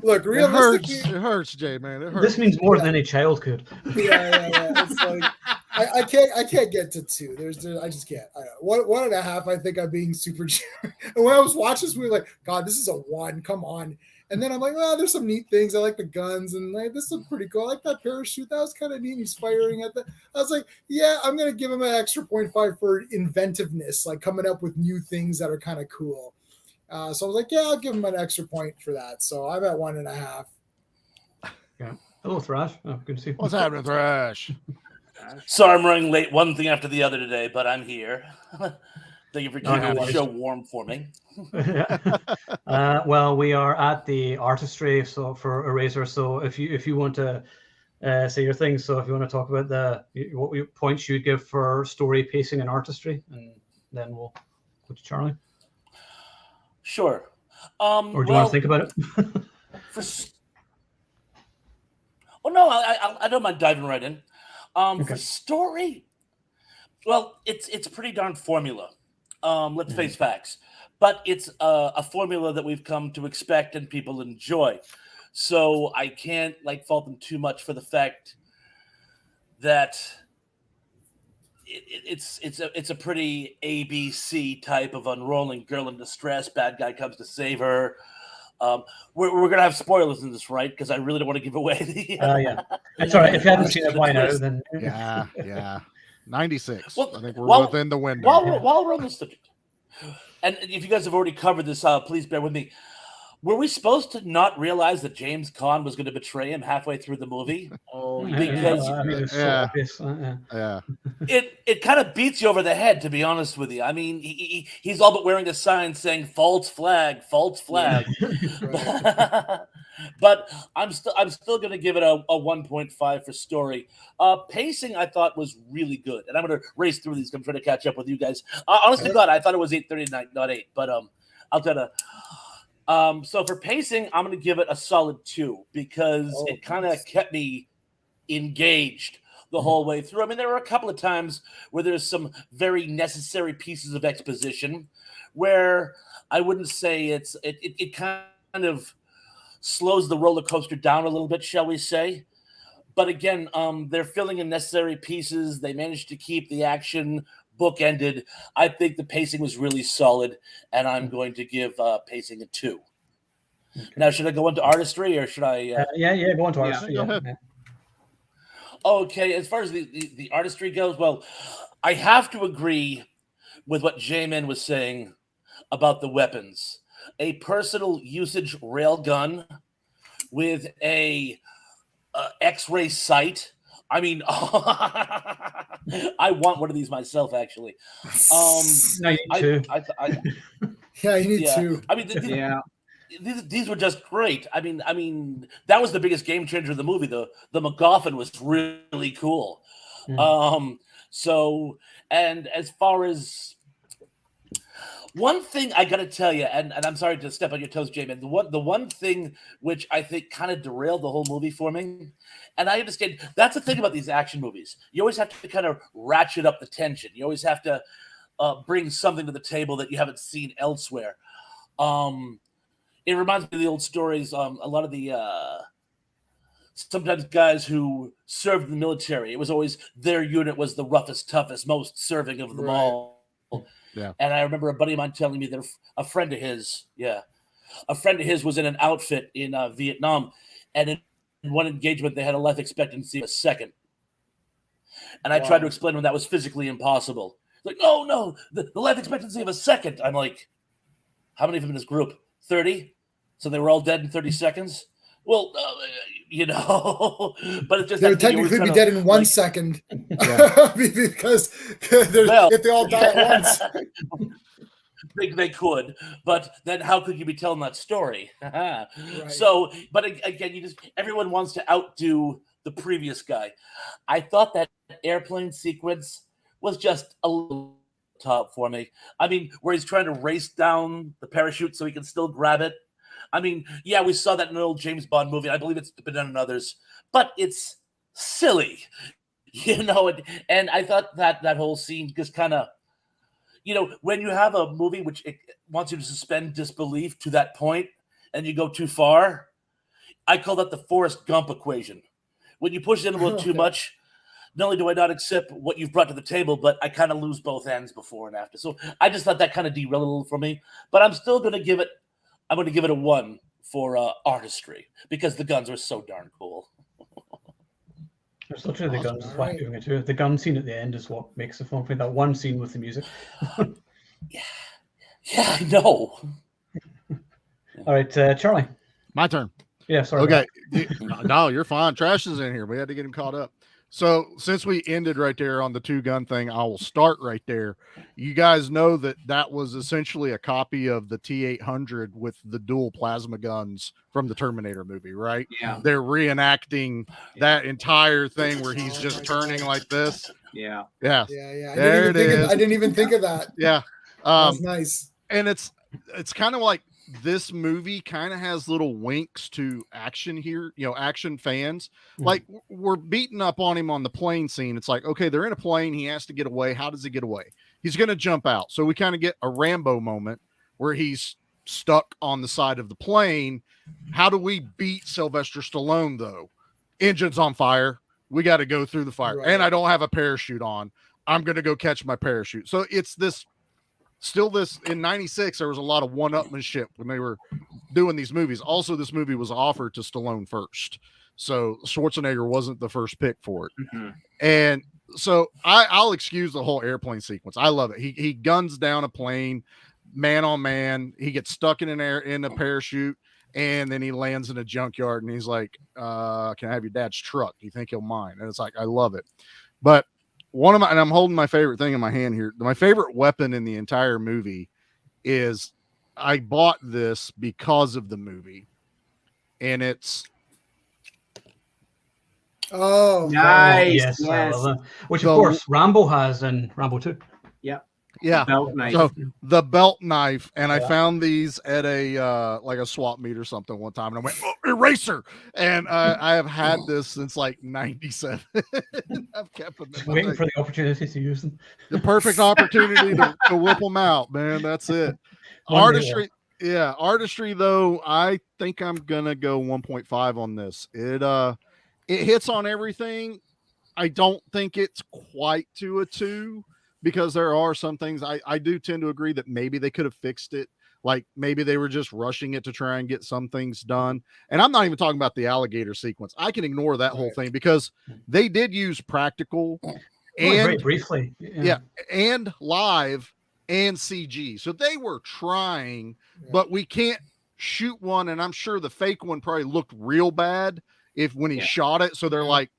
Look, realistically, it hurts, Jay, man. It hurts. This means more than any child could. Yeah. It's like I can't get to 2. I just can't. 1.5. I think I'm being super. And when I was watching this movie, like, God, this is a 1. Come on. And then I'm like, well, there's some neat things. I like the guns, and like this looks pretty cool. I like that parachute. That was kind of neat. He's firing at the. I was like, yeah, I'm gonna give him an extra 0.5 for inventiveness, like coming up with new things that are kind of cool. So I was like, yeah, I'll give him an extra point for that. So I'm at 1.5. Yeah. Hello, Thrash. Oh, good to see you. What's happening, Thrash? Sorry, I'm running late, one thing after the other today, but I'm here. Thank you for keeping the show warm for me. Well, we are at the artistry, so for Eraser. So if you want to say your thing, so if you want to talk about what points you'd give for story, pacing, and artistry, and then we'll go to Charlie. Sure. Or do you want to think about it? No, I don't mind diving right in. Okay. For story, Well, it's pretty darn formula. Let's face facts. But it's a formula that we've come to expect and people enjoy. So I can't fault them too much for the fact that it's a pretty ABC type of unrolling. Girl in distress, bad guy comes to save her. We're gonna have spoilers in this, right? Because I really don't want to give away the. Yeah, it's all right. If you haven't seen it by now, then yeah, 96. Well, I think we're within the window. While we're on the subject, and if you guys have already covered this, please bear with me. Were we supposed to not realize that James Caan was going to betray him halfway through the movie? Oh, because it's so obvious. It kind of beats you over the head, to be honest with you. I mean, he's all but wearing a sign saying "false flag, false flag." But I'm still going to give it a 1.5 for story. Pacing I thought was really good, and I'm going to race through these. I'm trying to catch up with you guys. Honestly, God, I thought it was 8:39, not 8. But I'll tell you. So for pacing, I'm going to give it a solid 2 because it kind of kept me engaged the whole way through. I mean, there were a couple of times where there's some very necessary pieces of exposition where I wouldn't say it kind of slows the roller coaster down a little bit, shall we say. But again, they're filling in necessary pieces. They managed to keep the action bookended. I think the pacing was really solid, and I'm going to give pacing a 2. Okay. Now, should I go into artistry, or should I? Go into artistry. Go ahead. Okay, as far as the artistry goes, well, I have to agree with what J-Man was saying about the weapons. A personal usage railgun with a X-ray sight. I mean, I want one of these myself, actually. No, you need two. Yeah, you need two. I mean, these were just great. I mean, that was the biggest game changer of the movie. The MacGuffin was really cool. So, and as far as one thing I got to tell you, and I'm sorry to step on your toes, J-Man, the one thing which I think kind of derailed the whole movie for me, and I understand that's the thing about these action movies. You always have to kind of ratchet up the tension. You always have to bring something to the table that you haven't seen elsewhere. It reminds me of the old stories. A lot of the sometimes guys who served in the military, it was always their unit was the roughest, toughest, most serving of them all. Yeah. And I remember a buddy of mine telling me that a friend of his was in an outfit in Vietnam, and in one engagement they had a life expectancy of a second. And I tried to explain to him that was physically impossible. Like, oh no, the life expectancy of a second. I'm like, how many of them in this group? 30? So they were all dead in 30 seconds? Well, but it's just they would technically be dead in 1 second because if they all die at once. They could, but then how could you be telling that story? Right. So, but again, everyone wants to outdo the previous guy. I thought that airplane sequence was just a little top for me. I mean, where he's trying to race down the parachute so he can still grab it. I mean, yeah, we saw that in an old James Bond movie. I believe it's been done in others, but it's silly, and I thought that whole scene just kind of, when you have a movie which it wants you to suspend disbelief to that point and you go too far, I call that the Forrest Gump equation. When you push it in a little too much, not only do I not accept what you've brought to the table, but I kind of lose both ends before and after. So I just thought that kind of derailed a little for me, but I'm going to give it a 1 for artistry because the guns are so darn cool. It's literally the guns is why doing it too. The gun scene at the end is what makes the film. That one scene with the music. Yeah, I know. All right, Charlie. My turn. Yeah, sorry. Okay. No, you're fine. Trash is in here. We had to get him caught up. So since we ended right there on the 2-gun thing, I will start right there. You guys know that was essentially a copy of the T-800 with the dual plasma guns from the Terminator movie, right? Yeah. They're reenacting that entire thing where he's just turning like this. Yeah. Yeah. Yeah. There it is. I didn't even think of that. Yeah. That's nice. And it's kind of like this movie kind of has little winks to action here, action fans. Mhm. Like, we're beating up on him on the plane scene. It's like, okay, they're in a plane. He has to get away. How does he get away? He's going to jump out. So we kind of get a Rambo moment where he's stuck on the side of the plane. How do we beat Sylvester Stallone, though? Engine's on fire. We got to go through the fire. Right. And I don't have a parachute on. I'm going to go catch my parachute. So it's this. Still, this in '96, there was a lot of one-upmanship when they were doing these movies. Also, this movie was offered to Stallone first, so Schwarzenegger wasn't the first pick for it. Mm-hmm. And so I'll excuse the whole airplane sequence. I love it. He guns down a plane, man on man. He gets stuck in a parachute, and then he lands in a junkyard. And he's like, "Can I have your dad's truck? Do you think he'll mind?" And it's like, I love it, but. And I'm holding my favorite thing in my hand here. My favorite weapon in the entire movie is, I bought this because of the movie, and it's. Oh, Nice. Yes, I Yes. love that. Which, of course, Rambo has in Rambo 2. Yeah. Belt knife. So the belt knife, and I Yeah. found these at a like a swap meet or something one time, and I went, "Oh, eraser!" And I have had this since like '97. I've kept them. Just waiting for the opportunity to use them. The perfect opportunity to whip them out, man. That's it. Artistry, yeah, artistry though. I think I'm gonna go 1.5 on this. It hits on everything. I don't think it's quite to a 2. Because there are some things I do tend to agree that maybe they could have fixed it. Like maybe they were just rushing it to try and get some things done. And I'm not even talking about the alligator sequence. I can ignore that whole thing because they did use practical and very briefly. yeah, and live and CG. So they were trying, but we can't shoot one. And I'm sure the fake one probably looked real bad when he shot it. So they're like,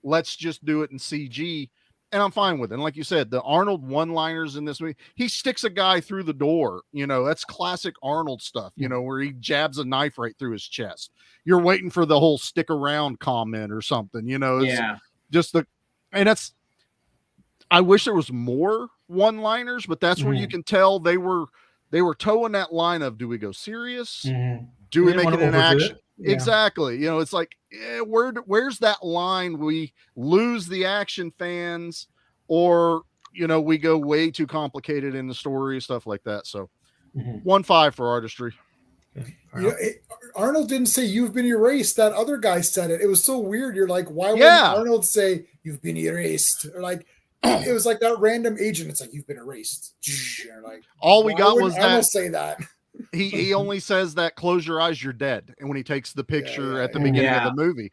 let's just do it in CG. And I'm fine with it. And like you said, the Arnold one-liners in this movie, he sticks a guy through the door. That's classic Arnold stuff, where he jabs a knife right through his chest. You're waiting for the whole stick around comment or something, it's just I wish there was more one-liners, but that's where you can tell they were towing that line of, do we go serious? Do we make it an action? Yeah. Exactly. It's like, where's that line? We lose the action fans, or we go way too complicated in the story, stuff like that. So 1.5 for artistry. Arnold didn't say you've been erased. That other guy said it. It was so weird. You're like, why would Arnold say you've been erased? Or like, it was like that random agent. It's like, you've been erased. Like, all we got was Arnold that. Say that. He only says that, close your eyes, you're dead. And when he takes the picture at the beginning of the movie,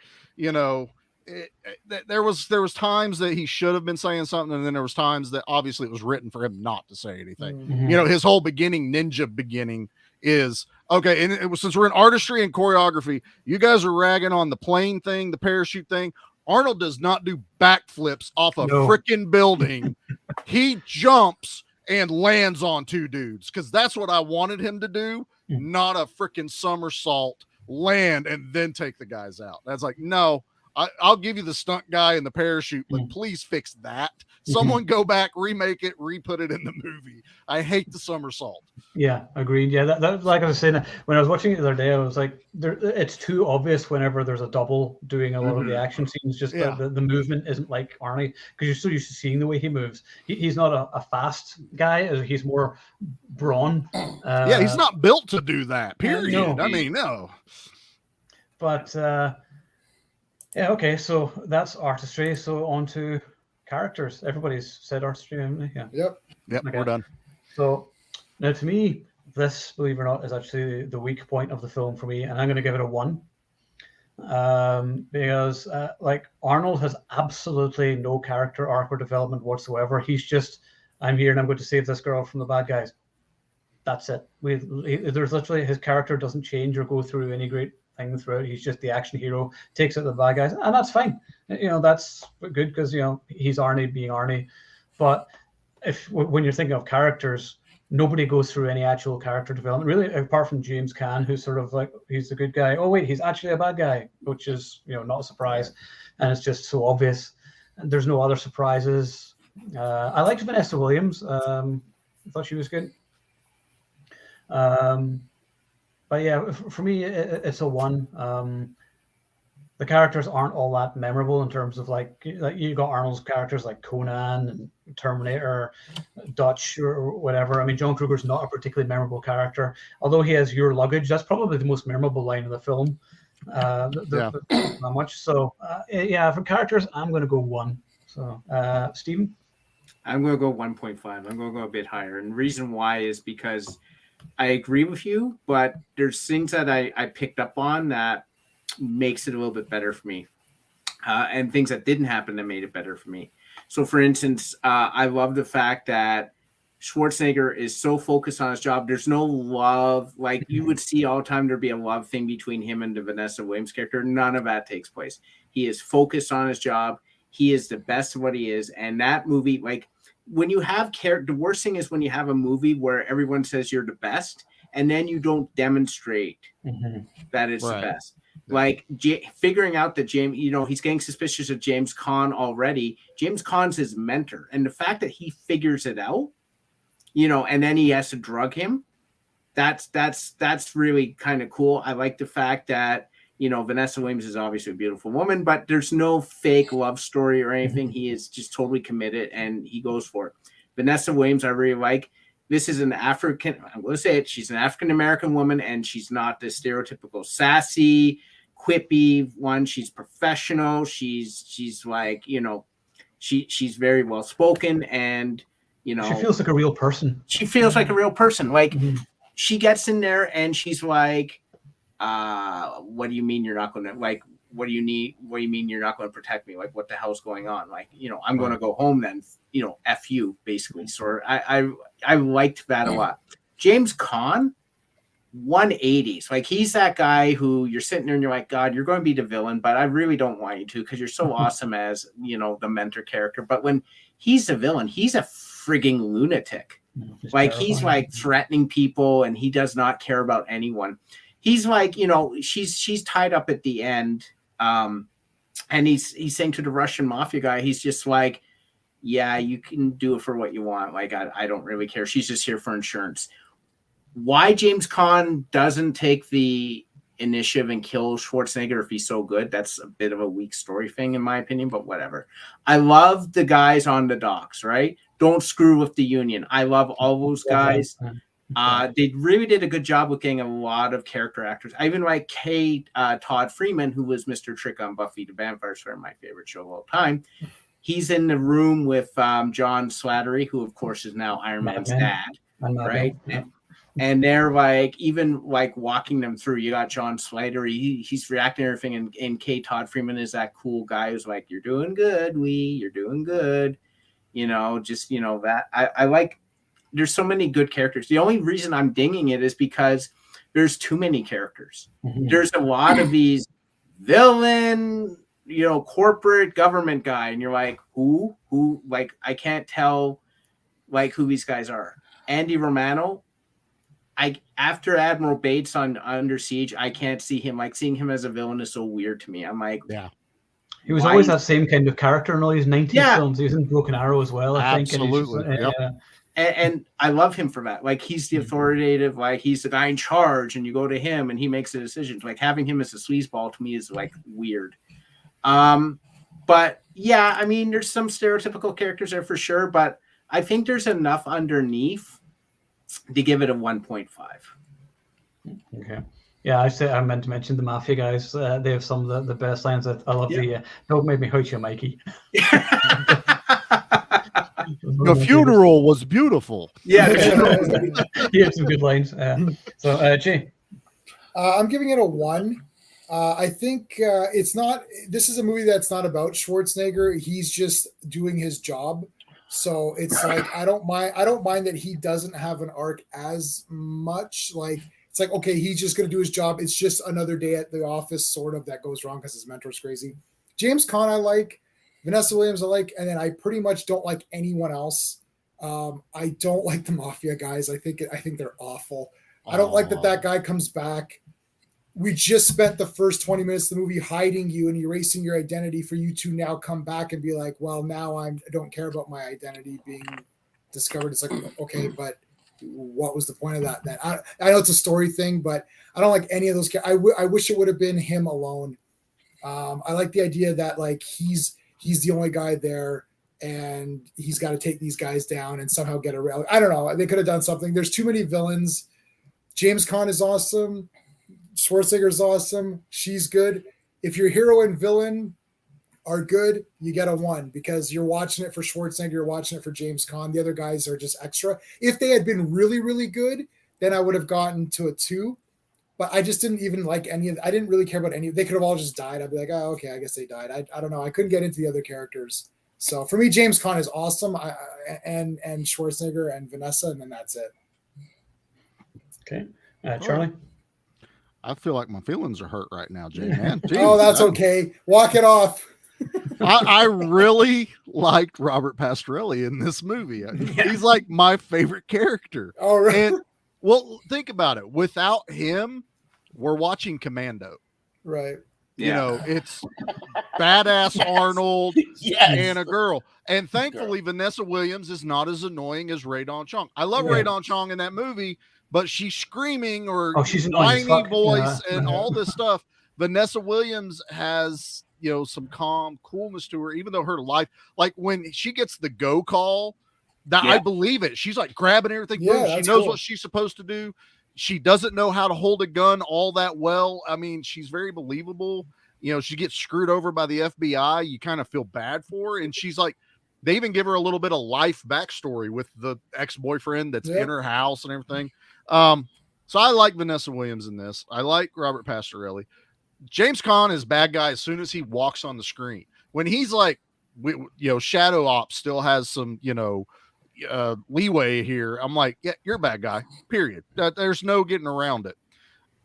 there was times that he should have been saying something. And then there was times that obviously it was written for him not to say anything. His whole ninja beginning is okay. And it was, since we're in artistry and choreography, you guys are ragging on the plane thing, the parachute thing. Arnold does not do backflips off a freaking building. He jumps and lands on 2 dudes, because that's what I wanted him to do, not a freaking somersault, land, and then take the guys out. That's like, no, I'll give you the stunt guy and the parachute, but please fix that. Someone go back, remake it, re-put it in the movie. I hate the somersault. Yeah, agreed. Yeah, that was like I was saying, when I was watching it the other day, I was like, it's too obvious whenever there's a double doing a lot of the action scenes. Just the movement isn't like Arnie, because you're so used to seeing the way he moves. He's not a fast guy. He's more brawn. He's not built to do that, period. No. I mean, no. But okay, so that's artistry. So on to characters. Everybody's said artistry, haven't they? Yep, okay. We're done. So now, to me, this, believe it or not, is actually the weak point of the film for me, and I'm going to give it a 1. Because like, Arnold has absolutely no character arc or development whatsoever. He's just, I'm here and I'm going to save this girl from the bad guys. That's it. There's literally, his character doesn't change or go through any great thing throughout. He's just the action hero, takes out the bad guys, and that's fine. That's good, because he's Arnie being Arnie. But when you're thinking of characters, nobody goes through any actual character development, really, apart from James Caan, who's sort of like, he's the good guy. Oh wait, he's actually a bad guy, which is not a surprise, and it's just so obvious. And there's no other surprises. I liked Vanessa Williams. I thought she was good. But yeah, for me, it's a 1. The characters aren't all that memorable in terms of like you got Arnold's characters like Conan and Terminator, Dutch or whatever. I mean, John Kruger's not a particularly memorable character, although he has your luggage. That's probably the most memorable line in the film. Not much. So yeah, for characters, I'm going to go 1. So Stephen, I'm going to go 1.5. I'm going to go a bit higher, and the reason why is because I agree with you, but there's things that I picked up on that makes it a little bit better for me, and things that didn't happen that made it better for me. So, for instance, I love the fact that Schwarzenegger is so focused on his job. There's no love. Like you would see all the time, there'd be a love thing between him and the Vanessa Williams character. None of that takes place. He is focused on his job. He is the best of what he is. And that movie, like when you have the worst thing is when you have a movie where everyone says you're the best, and then you don't demonstrate that it's the best. Like figuring out that James, he's getting suspicious of James Caan already. James Caan's his mentor. And the fact that he figures it out, and then he has to drug him, that's really kind of cool. I like the fact that, Vanessa Williams is obviously a beautiful woman, but there's no fake love story or anything. He is just totally committed and he goes for it. Vanessa Williams, I really like. This is I'm going to say it, she's an African-American woman, and she's not the stereotypical sassy, quippy one. She's professional. She's like, she's very well spoken, and she feels like a real person. She feels like a real person. Like she gets in there and she's like, what do you mean you're not going to, like, what do you mean you're not going to protect me? Like, what the hell's going on? Like, I'm going to go home then, F you, basically. So I liked that a lot. James Caan, 180s. Like, he's that guy who you're sitting there and you're like, God, you're going to be the villain, but I really don't want you to, because you're so awesome as, the mentor character. But when he's the villain, he's a frigging lunatic. Like, he's like threatening people and he does not care about anyone. He's like, she's tied up at the end. And he's saying to the Russian mafia guy, he's just like, yeah, you can do it for what you want. Like, I don't really care. She's just here for insurance. Why James Caan doesn't take the initiative and kill Schwarzenegger if he's so good, that's a bit of a weak story thing, in my opinion, but whatever. I love the guys on the docks, right? Don't screw with the union. I love all those guys. They really did a good job with getting a lot of character actors. I even like Todd Freeman, who was Mr. Trick on Buffy the Vampire Slayer, my favorite show of all time. He's in the room with John Slattery, who of course is now Iron Man's dad, right? And they're like, even like walking them through. You got John Slattery, he's reacting to everything, and Todd Freeman is that cool guy who's like, "You're doing good, you're doing good." That I like. There's so many good characters. The only reason I'm dinging it is because there's too many characters. There's a lot of these villain, corporate government guy, and you're like, who, like, I can't tell, like, who these guys are. Andy Romano, after Admiral Bates on Under Siege, I can't see him. Like, seeing him as a villain is so weird to me. I'm like, yeah. He was always that same kind of character in all these 90s films. He was in Broken Arrow as well, I think. Absolutely. And I love him for that. Like, he's the authoritative, like, he's the guy in charge, and you go to him and he makes the decisions. Like, having him as a sleazeball to me is like weird. But yeah, I mean, there's some stereotypical characters there for sure, but I think there's enough underneath to give it a 1.5. Okay. Yeah, I meant to mention the Mafia guys. They have some of the best lines. I love the "Don't make me hurt you, Mikey." The funeral was beautiful. Yeah, he had some good lines. So, Jay, I'm giving it a 1. I think it's not. This is a movie that's not about Schwarzenegger. He's just doing his job. So it's like I don't mind that he doesn't have an arc as much. Like, it's like, okay, he's just going to do his job. It's just another day at the office, sort of, that goes wrong because his mentor's crazy. James Caan I like. Vanessa Williams I like, and then I pretty much don't like anyone else. I don't like the Mafia guys. I think they're awful. I don't like that guy comes back. We just spent the first 20 minutes of the movie hiding you and erasing your identity for you to now come back and be like, well, now I don't care about my identity being discovered. It's like, okay, but what was the point of that? I know it's a story thing, but I don't like any of those. I wish it would have been him alone. I like the idea that like he's the only guy there, and he's got to take these guys down and somehow get around. I don't know. They could have done something. There's too many villains. James Caan is awesome. Schwarzenegger is awesome. She's good. If your hero and villain are good, you get a 1 because you're watching it for Schwarzenegger, you're watching it for James Caan. The other guys are just extra. If they had been really, really good, then I would have gotten to a 2. But I just didn't even like any of. I didn't really care about any. They could have all just died. I'd be like, oh, okay, I guess they died. I don't know. I couldn't get into the other characters. So for me, James Caan is awesome, and Schwarzenegger and Vanessa, and then that's it. Okay, Charlie. I feel like my feelings are hurt right now, Jay. Man, oh, that's okay. Walk it off. I really liked Robert Pastorelli in this movie. He's like my favorite character. Oh, right. And well, think about it. Without him, we're watching Commando. Right. You know, it's badass Arnold Yes. and a girl. And thankfully, Vanessa Williams is not as annoying as Ray Dawn Chong. I love Ray Dawn Chong in that movie, but she's screaming or she's a whiny fuck. voice and all this stuff. Vanessa Williams has, you know, some calm coolness to her, even though her life, like when she gets the go call, that I believe it. She's like grabbing everything. Yeah, she knows what she's supposed to do. She doesn't know how to hold a gun all that well. I mean, she's very believable. You know, she gets screwed over by the FBI. You kind of feel bad for her. And she's like, they even give her a little bit of life backstory with the ex-boyfriend that's in her house and everything. So I like Vanessa Williams in this. I like Robert Pastorelli. James Caan is bad guy as soon as he walks on the screen. When he's like, you know, Shadow Ops still has some, you know, leeway here. I'm like, yeah, you're a bad guy, period. There's no getting around it.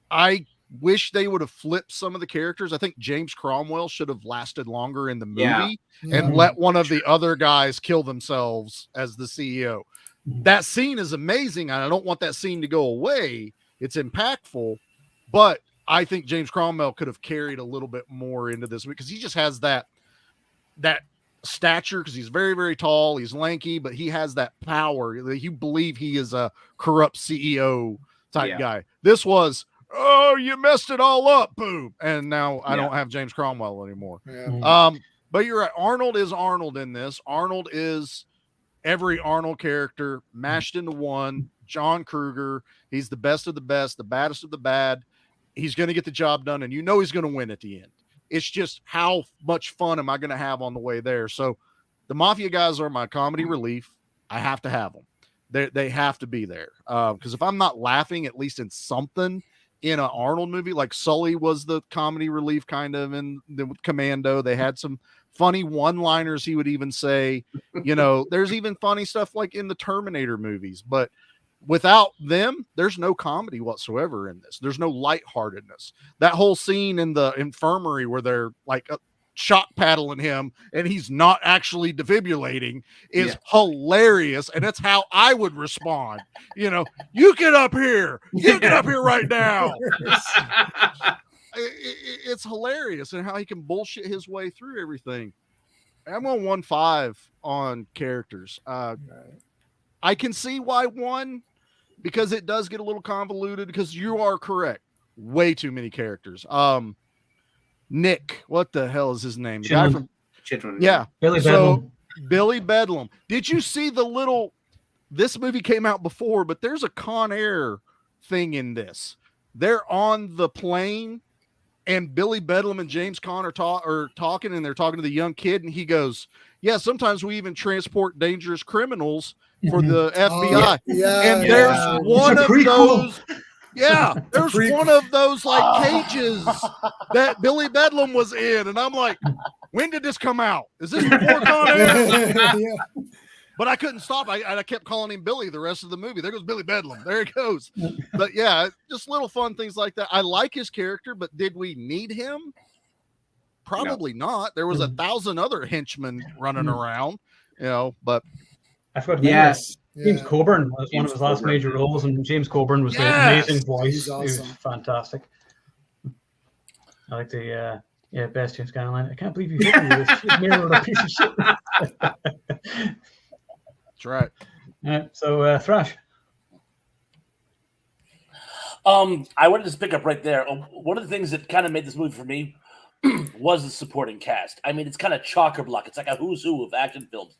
I wish they would have flipped some of the characters. I think James Cromwell should have lasted longer in the movie and let one of the other guys kill themselves as the CEO. That scene is amazing, and I don't want that scene to go away. It's impactful, but I think James Cromwell could have carried a little bit more into this because he just has that stature, because he's very, very tall, he's lanky, but he has that power that you believe he is a corrupt CEO type guy. This was, oh, you messed it all up, boom, and now I don't have James Cromwell anymore. But you're right, Arnold is Arnold in this. Arnold is every Arnold character mashed into one. John Kruger, he's the best of the best, the baddest of the bad. He's going to get the job done, and you know he's going to win at the end. It's just how much fun am I going to have on the way there? So the Mafia guys are my comedy relief. I have to have them. They have to be there. Because if I'm not laughing, at least in something in an Arnold movie, like Sully was the comedy relief kind of in the Commando. They had some funny one-liners he would even say. You know, there's even funny stuff like in the Terminator movies. But without them, there's no comedy whatsoever in this. There's no lightheartedness. That whole scene in the infirmary where they're like shock paddling him and he's not actually defibrillating is hilarious. And that's how I would respond. You know, you get up here. You get up here right now. It's hilarious, and how he can bullshit his way through everything. I'm on 1.5 on characters. I can see why 1, because it does get a little convoluted, because you are correct. Way too many characters. Nick, what the hell is his name? The guy from Chitrin. Billy Bedlam. Billy Bedlam. Did you see this movie came out before, but there's a Con Air thing in this. They're on the plane, and Billy Bedlam and James Caan are talking, and they're talking to the young kid, and he goes, yeah, sometimes we even transport dangerous criminals for the FBI. And there's one of those. Yeah, there's one of those like cages that Billy Bedlam was in. And I'm like, when did this come out? Is this before Con Air? But I couldn't stop. I kept calling him Billy the rest of the movie. There goes Billy Bedlam. There it goes. But yeah, just little fun things like that. I like his character, but did we need him? Probably not. There was 1,000 other henchmen running around, you know, but I forgot to mention James Coburn was one of his last major roles, and James Coburn was the amazing voice. He's awesome. He was fantastic. I like the best James Caan line. I can't believe you hit me with this mirror, a piece of shit. That's right. So Thrash. I wanted to just pick up right there. One of the things that kind of made this movie for me was the supporting cast. I mean, it's kind of chocker block. It's like a who's who of action films,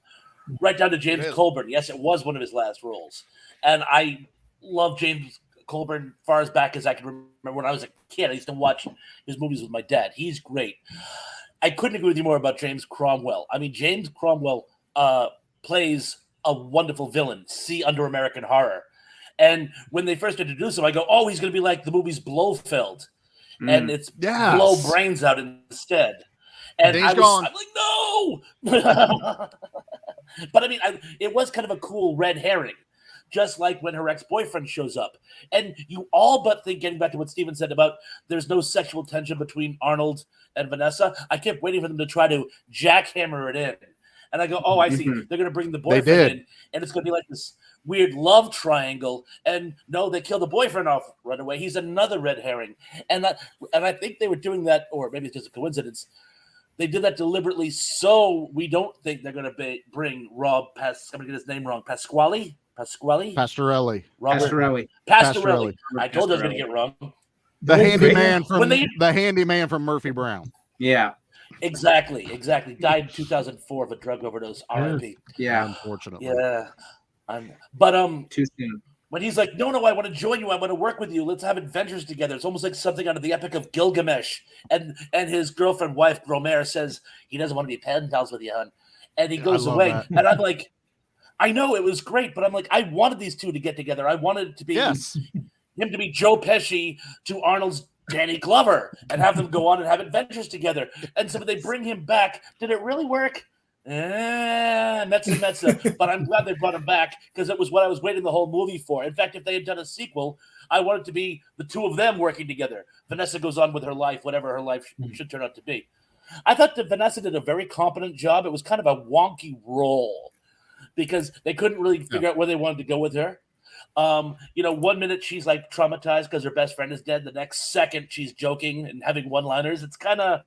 right down to James Colburn. Yes, it was one of his last roles, and I love James Colburn far as back as I can remember. When I was a kid, I used to watch his movies with my dad. He's great. I couldn't agree with you more about James Cromwell. I mean, James Cromwell plays a wonderful villain. See Under American Horror. And when they first introduced him, I go, oh, he's going to be like the movie's Blofeld. And it's blow brains out instead. And I'm like, no! But I mean, it was kind of a cool red herring, just like when her ex-boyfriend shows up. And you all but think, getting back to what Steven said about there's no sexual tension between Arnold and Vanessa, I kept waiting for them to try to jackhammer it in. And I go, oh, I see. They're going to bring the boyfriend in, and it's going to be like this weird love triangle. And no, they kill the boyfriend off right away. He's another red herring. And I think they were doing that, or maybe it's just a coincidence. They did that deliberately so we don't think they're going to bring Rob I'm going to get his name wrong. Pastorelli. Pastorelli. I told you I was going to get wrong. The handyman from Murphy Brown. Yeah. Exactly. Died in 2004 of a drug overdose. R.I.P. Yeah. Unfortunately. Yeah. Too soon. When he's like, no, I want to join you. I want to work with you. Let's have adventures together. It's almost like something out of the Epic of Gilgamesh. And his girlfriend, wife, Romer, says he doesn't want to be pen pals with you, hon. And he goes away. That. And I'm like, I know it was great, but I'm like, I wanted these two to get together. I wanted it to be him to be Joe Pesci to Arnold's Danny Glover and have them go on and have adventures together. And so they bring him back. Did it really work? Metza. But I'm glad they brought him back because it was what I was waiting the whole movie for. In fact, if they had done a sequel, I wanted it to be the two of them working together. Vanessa goes on with her life, whatever her life should turn out to be. I thought that Vanessa did a very competent job. It was kind of a wonky role because they couldn't really figure out where they wanted to go with her. 1 minute she's like traumatized because her best friend is dead. The next second she's joking and having one-liners. It's kind of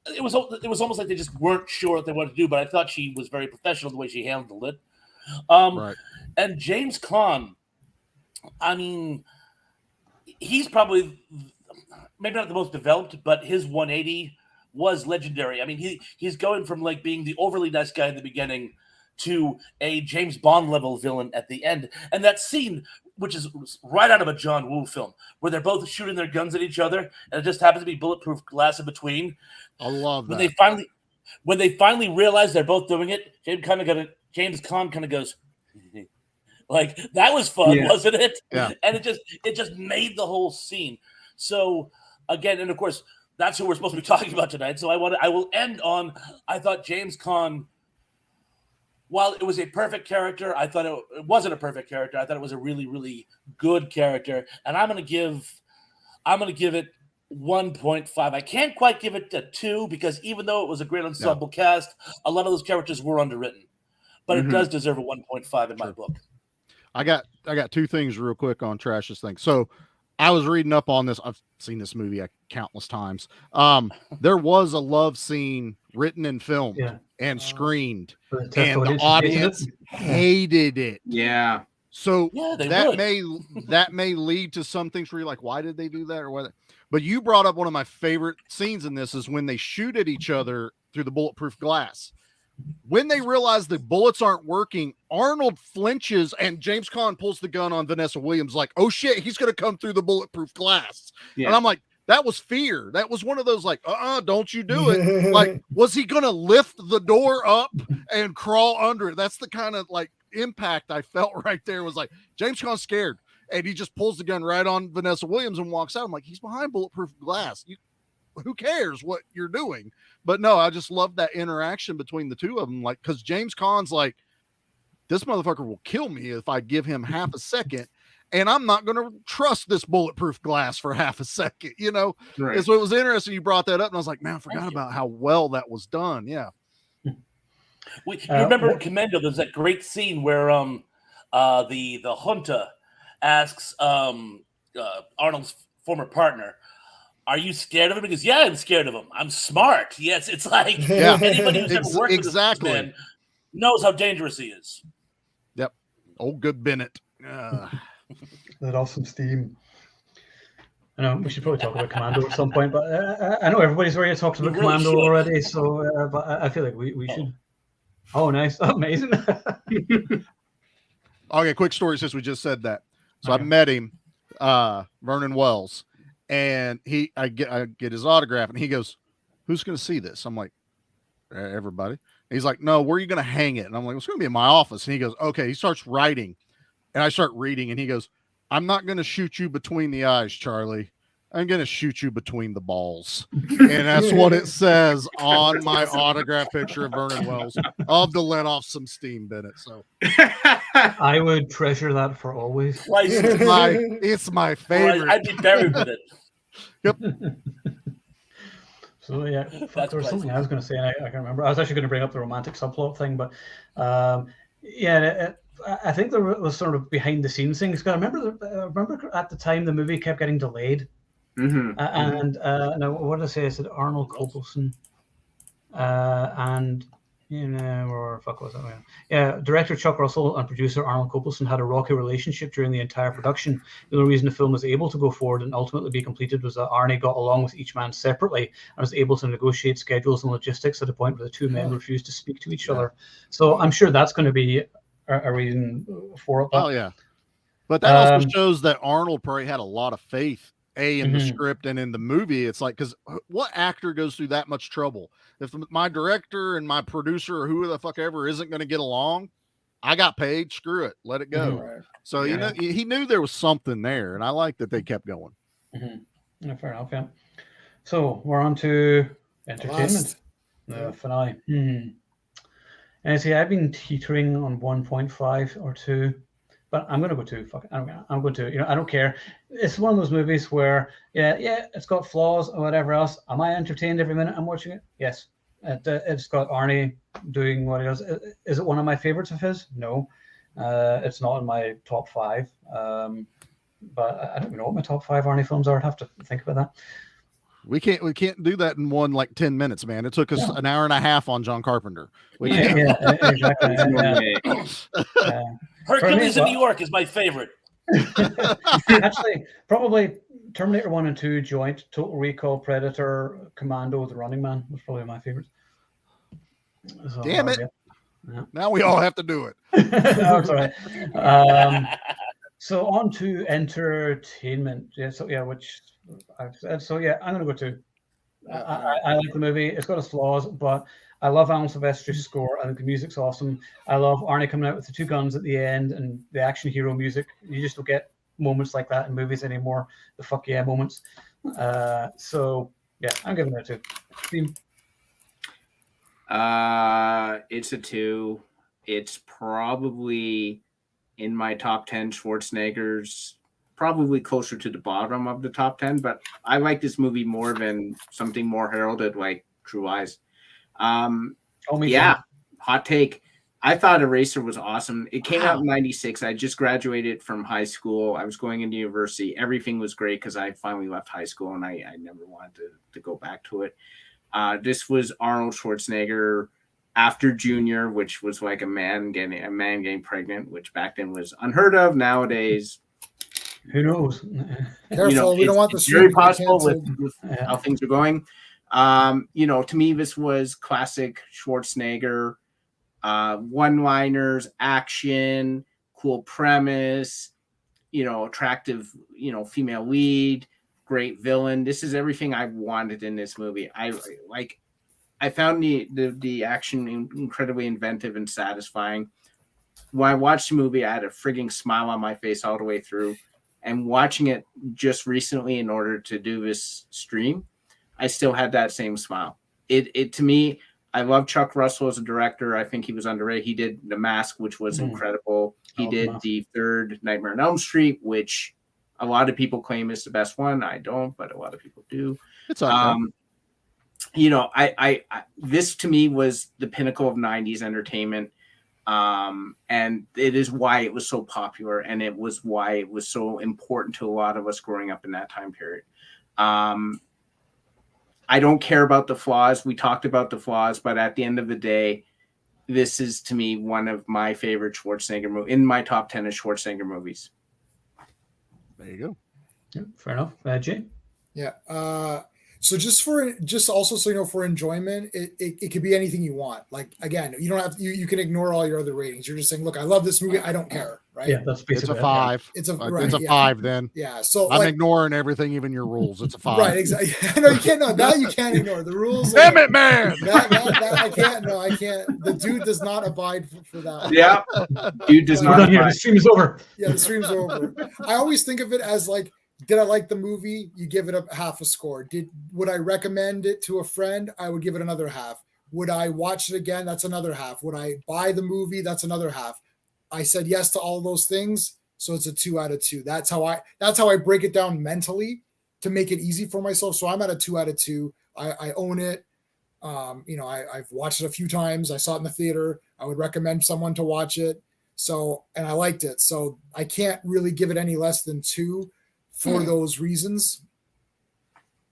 it was almost like they just weren't sure what they wanted to do. But I thought she was very professional the way she handled it. Right. And James Caan, I mean, he's probably maybe not the most developed, but his 180 was legendary. I mean, he's going from like being the overly nice guy in the beginning to a James Bond level villain at the end. And that scene, which is right out of a John Woo film, where they're both shooting their guns at each other, and it just happens to be bulletproof glass in between. I love that. When they finally realize they're both doing it, James Caan kind of goes, like, that was fun, wasn't it? Yeah. And it just made the whole scene. So again, and of course, that's who we're supposed to be talking about tonight. So I will end on, I thought James Caan, while it was a perfect character, I thought it wasn't a perfect character. I thought it was a really, really good character. And I'm going to give it 1.5. I can't quite give it a 2 because even though it was a great ensemble cast, a lot of those characters were underwritten. But it does deserve a 1.5 in my book. I got 2 things real quick on Trash's thing. So I was reading up on this. I've seen this movie countless times. There was a love scene written and filmed and screened, and the audience hated it. Yeah. So that may lead to some things where you're like, why did they do that or what? But you brought up one of my favorite scenes in this is when they shoot at each other through the bulletproof glass. When they realize the bullets aren't working, Arnold flinches and James Caan pulls the gun on Vanessa Williams like, oh shit, he's going to come through the bulletproof glass. Yeah. And I'm like, that was fear. That was one of those like, don't you do it. Like, was he going to lift the door up and crawl under it? That's the kind of like impact I felt right there. Was like, James Caan's scared and he just pulls the gun right on Vanessa Williams and walks out. I'm like, he's behind bulletproof glass. Who cares what you're doing? But no, I just love that interaction between the two of them. Like, because James Caan's like, this motherfucker will kill me if I give him half a second, and I'm not going to trust this bulletproof glass for half a second, Right. And so it was interesting you brought that up, and I was like, man, I forgot about how well that was done. Yeah. You remember in Commando, there's that great scene where the junta asks Arnold's former partner, are you scared of him? He goes, yeah, I'm scared of him. I'm smart. Yes, it's like anybody who's ever worked with this man knows how dangerous he is. Yep. Old good Bennett. Let off some steam. I know we should probably talk about Commando at some point, but I know everybody's already talked about You really Commando should. already, so but I feel like we should. Oh, nice, amazing. Okay, quick story since we just said that. So Okay. I met him, Vernon Wells, and I get his autograph, and he goes, "Who's going to see this?" I'm like, "Everybody." And he's like, "No, where are you going to hang it?" And I'm like, "It's going to be in my office." And he goes, "Okay." He starts writing, and I start reading, and he goes, "I'm not going to shoot you between the eyes, Charlie. I'm going to shoot you between the balls." And that's what it says on my autograph picture of Vernon Wells. I'll have to let off some steam, Bennett. So I would treasure that for always. it's my favorite. I'd be buried with it. Yep. So yeah, fuck, there was something I was going to say, and I can't remember. I was actually going to bring up the romantic subplot thing, but I think there was sort of behind the scenes things. I remember at the time the movie kept getting delayed. And now what did I say? I said Arnold Copelson, and or fuck was that? Yeah, director Chuck Russell and producer Arnold Copelson had a rocky relationship during the entire production. The only reason the film was able to go forward and ultimately be completed was that Arnie got along with each man separately and was able to negotiate schedules and logistics at a point where the two men refused to speak to each other. So I'm sure that's going to be a reason for it. Oh yeah, but that also shows that Arnold probably had a lot of faith in the script and in the movie. It's like, because what actor goes through that much trouble? If my director and my producer or who the fuck ever isn't going to get along, I got paid. Screw it, let it go. Right. So he knew there was something there, and I like that they kept going. Yeah, fair enough. Yeah. So we're on to entertainment, the finale. And see, I've been teetering on 1.5 or 2. But I'm gonna go 2. Fuck it. I'm going to. I don't care. It's one of those movies where, it's got flaws or whatever else. Am I entertained every minute I'm watching it? Yes. It's got Arnie doing what he does. Is it one of my favorites of his? No. It's not in my top 5. But I don't even know what my top 5 Arnie films are. I'd have to think about that. We can't do that in 10 minutes, man. It took us an hour and a half on John Carpenter. Exactly. Hercules in New York is my favorite. Actually, probably Terminator 1 and 2 joint, Total Recall, Predator, Commando, The Running Man was probably my favorite. So, damn it. Yeah. Now we all have to do it. No, it's all right. So on to entertainment. Which I've said. So I'm going to go 2. I like the movie. It's got its flaws, but I love Alan Silvestri's score. I think the music's awesome. I love Arnie coming out with the 2 guns at the end and the action hero music. You just don't get moments like that in movies anymore. The fuck yeah moments. I'm giving it a 2. It's a 2. It's probably in my top 10 Schwarzenegger's. Probably closer to the bottom of the top 10, but I like this movie more than something more heralded like True Eyes. Hot take. I thought Eraser was awesome. It came out in 96. I just graduated from high school. I was going into university. Everything was great because I finally left high school and I never wanted to go back to it. This was Arnold Schwarzenegger after Junior, which was like a man getting pregnant, which back then was unheard of. Nowadays, who knows? Careful, we don't want the very possible with how things are going. To me, this was classic Schwarzenegger. One-liners, action, cool premise, attractive, female lead, great villain. This is everything I wanted in this movie. I found the action incredibly inventive and satisfying. When I watched the movie, I had a frigging smile on my face all the way through. And watching it just recently in order to do this stream, I still had that same smile. It to me, I love Chuck Russell as a director. I think he was underrated. He did The Mask, which was incredible. He did the 3rd Nightmare on Elm Street, which a lot of people claim is the best one. I don't, but a lot of people do. It's okay. This to me was the pinnacle of 90s entertainment. And it is why it was so popular, and it was why it was so important to a lot of us growing up in that time period. I don't care about the flaws. We talked about the flaws, but at the end of the day, this is to me one of my favorite Schwarzenegger movies, in my top 10 of Schwarzenegger movies. There you go. Yeah, fair enough. Jay? Yeah. So just also so you know, for enjoyment, it could be anything you want. Like again, you don't have you can ignore all your other ratings. You're just saying, look, I love this movie. I don't care, right? Yeah, that's basically It's a 5. It's a It's a 5 then. Yeah. So I'm like, ignoring everything, even your rules. It's a 5. right, exactly. No, you can't. No, that you can't ignore the rules. Damn it, man! That I can't. No, I can't. The dude does not abide for that. Yeah, dude does We're not. done here. The stream is over. Yeah, the stream's over. I always think of it as like, did I like the movie? You give it a half a score. Would I recommend it to a friend? I would give it another half. Would I watch it again? That's another half. Would I buy the movie? That's another half. I said yes to all those things, so it's a 2 out of 2. That's how I break it down mentally to make it easy for myself. So I'm at a 2 out of 2. I own it. I've watched it a few times. I saw it in the theater. I would recommend someone to watch it. So, and I liked it. So I can't really give it any less than 2 for those reasons.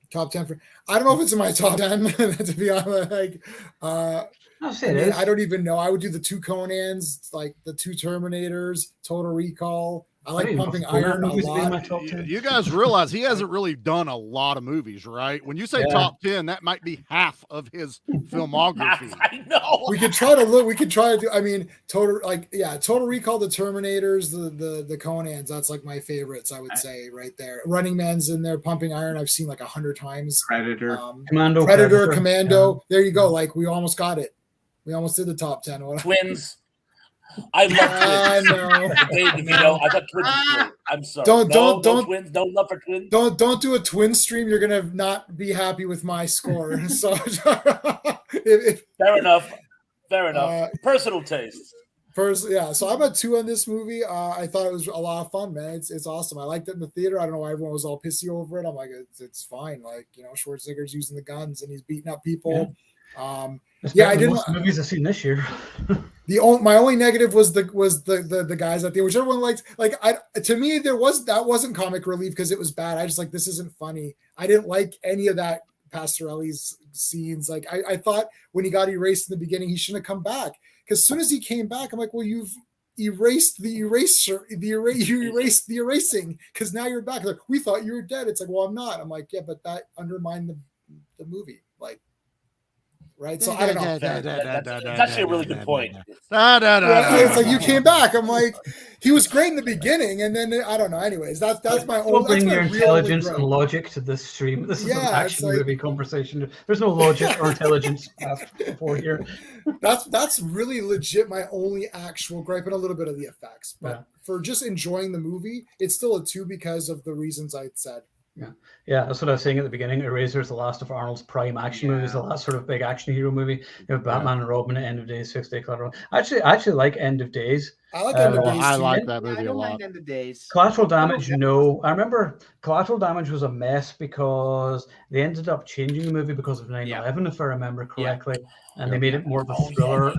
Top 10 I don't know if it's in my top 10 to be honest. Like, I don't even know. I would do the 2 Conans, like the 2 Terminators, Total Recall. I like Pumping Iron a lot. You guys realize he hasn't really done a lot of movies, right? When you say top 10, that might be half of his filmography. I know. We could try to look. We could try to do. I mean, Total Recall, the Terminators, the Conans. That's like my favorites. I would say right there. Running Man's in there. Pumping Iron. I've seen like 100 times. Predator, Commando. Yeah. There you go. Like we almost got it. We almost did the top 10. Twins. I love twins. I thought twins were great. I'm sorry. Don't twins. Don't love for twins. Don't do a twin stream. You're gonna not be happy with my score. So fair enough. Personal taste. So I'm at 2 on this movie. I thought it was a lot of fun, man. It's awesome. I liked it in the theater. I don't know why everyone was all pissy over it. I'm like, it's fine. Like, Schwarzenegger's using the guns and he's beating up people. Yeah. I didn't. Most movies I've seen this year. My only negative was the guys at the end, which everyone liked. Like to me, that wasn't comic relief because it was bad. I just like, this isn't funny. I didn't like any of that Pastorelli's scenes. Like I thought when he got erased in the beginning, he shouldn't have come back. Because as soon as he came back, I'm like, well, you've erased the erasing because now you're back. Like, we thought you were dead. It's like, well, I'm not. I'm like, yeah, but that undermined the movie. Like. Right, so I don't know. That's actually a really good point. It's like you came back. I'm like, he was great in the beginning, and then I don't know. Anyways, that's my own. Bring your intelligence and logic to this stream. This is an action movie conversation. There's no logic or intelligence for here. That's really legit. My only actual gripe, and a little bit of the effects, but for just enjoying the movie, it's still a 2 because of the reasons I said. Yeah, that's what I was saying at the beginning. Eraser is the last of Arnold's prime action movies, the last sort of big action hero movie. Batman and Robin at End of Days, 6 Day Collateral. I actually like End of Days. I like End of Days. I like that movie a lot. End of Days. Collateral Damage, no. I remember Collateral Damage was a mess because they ended up changing the movie because of 9/11, if I remember correctly, and they made it more of a thriller.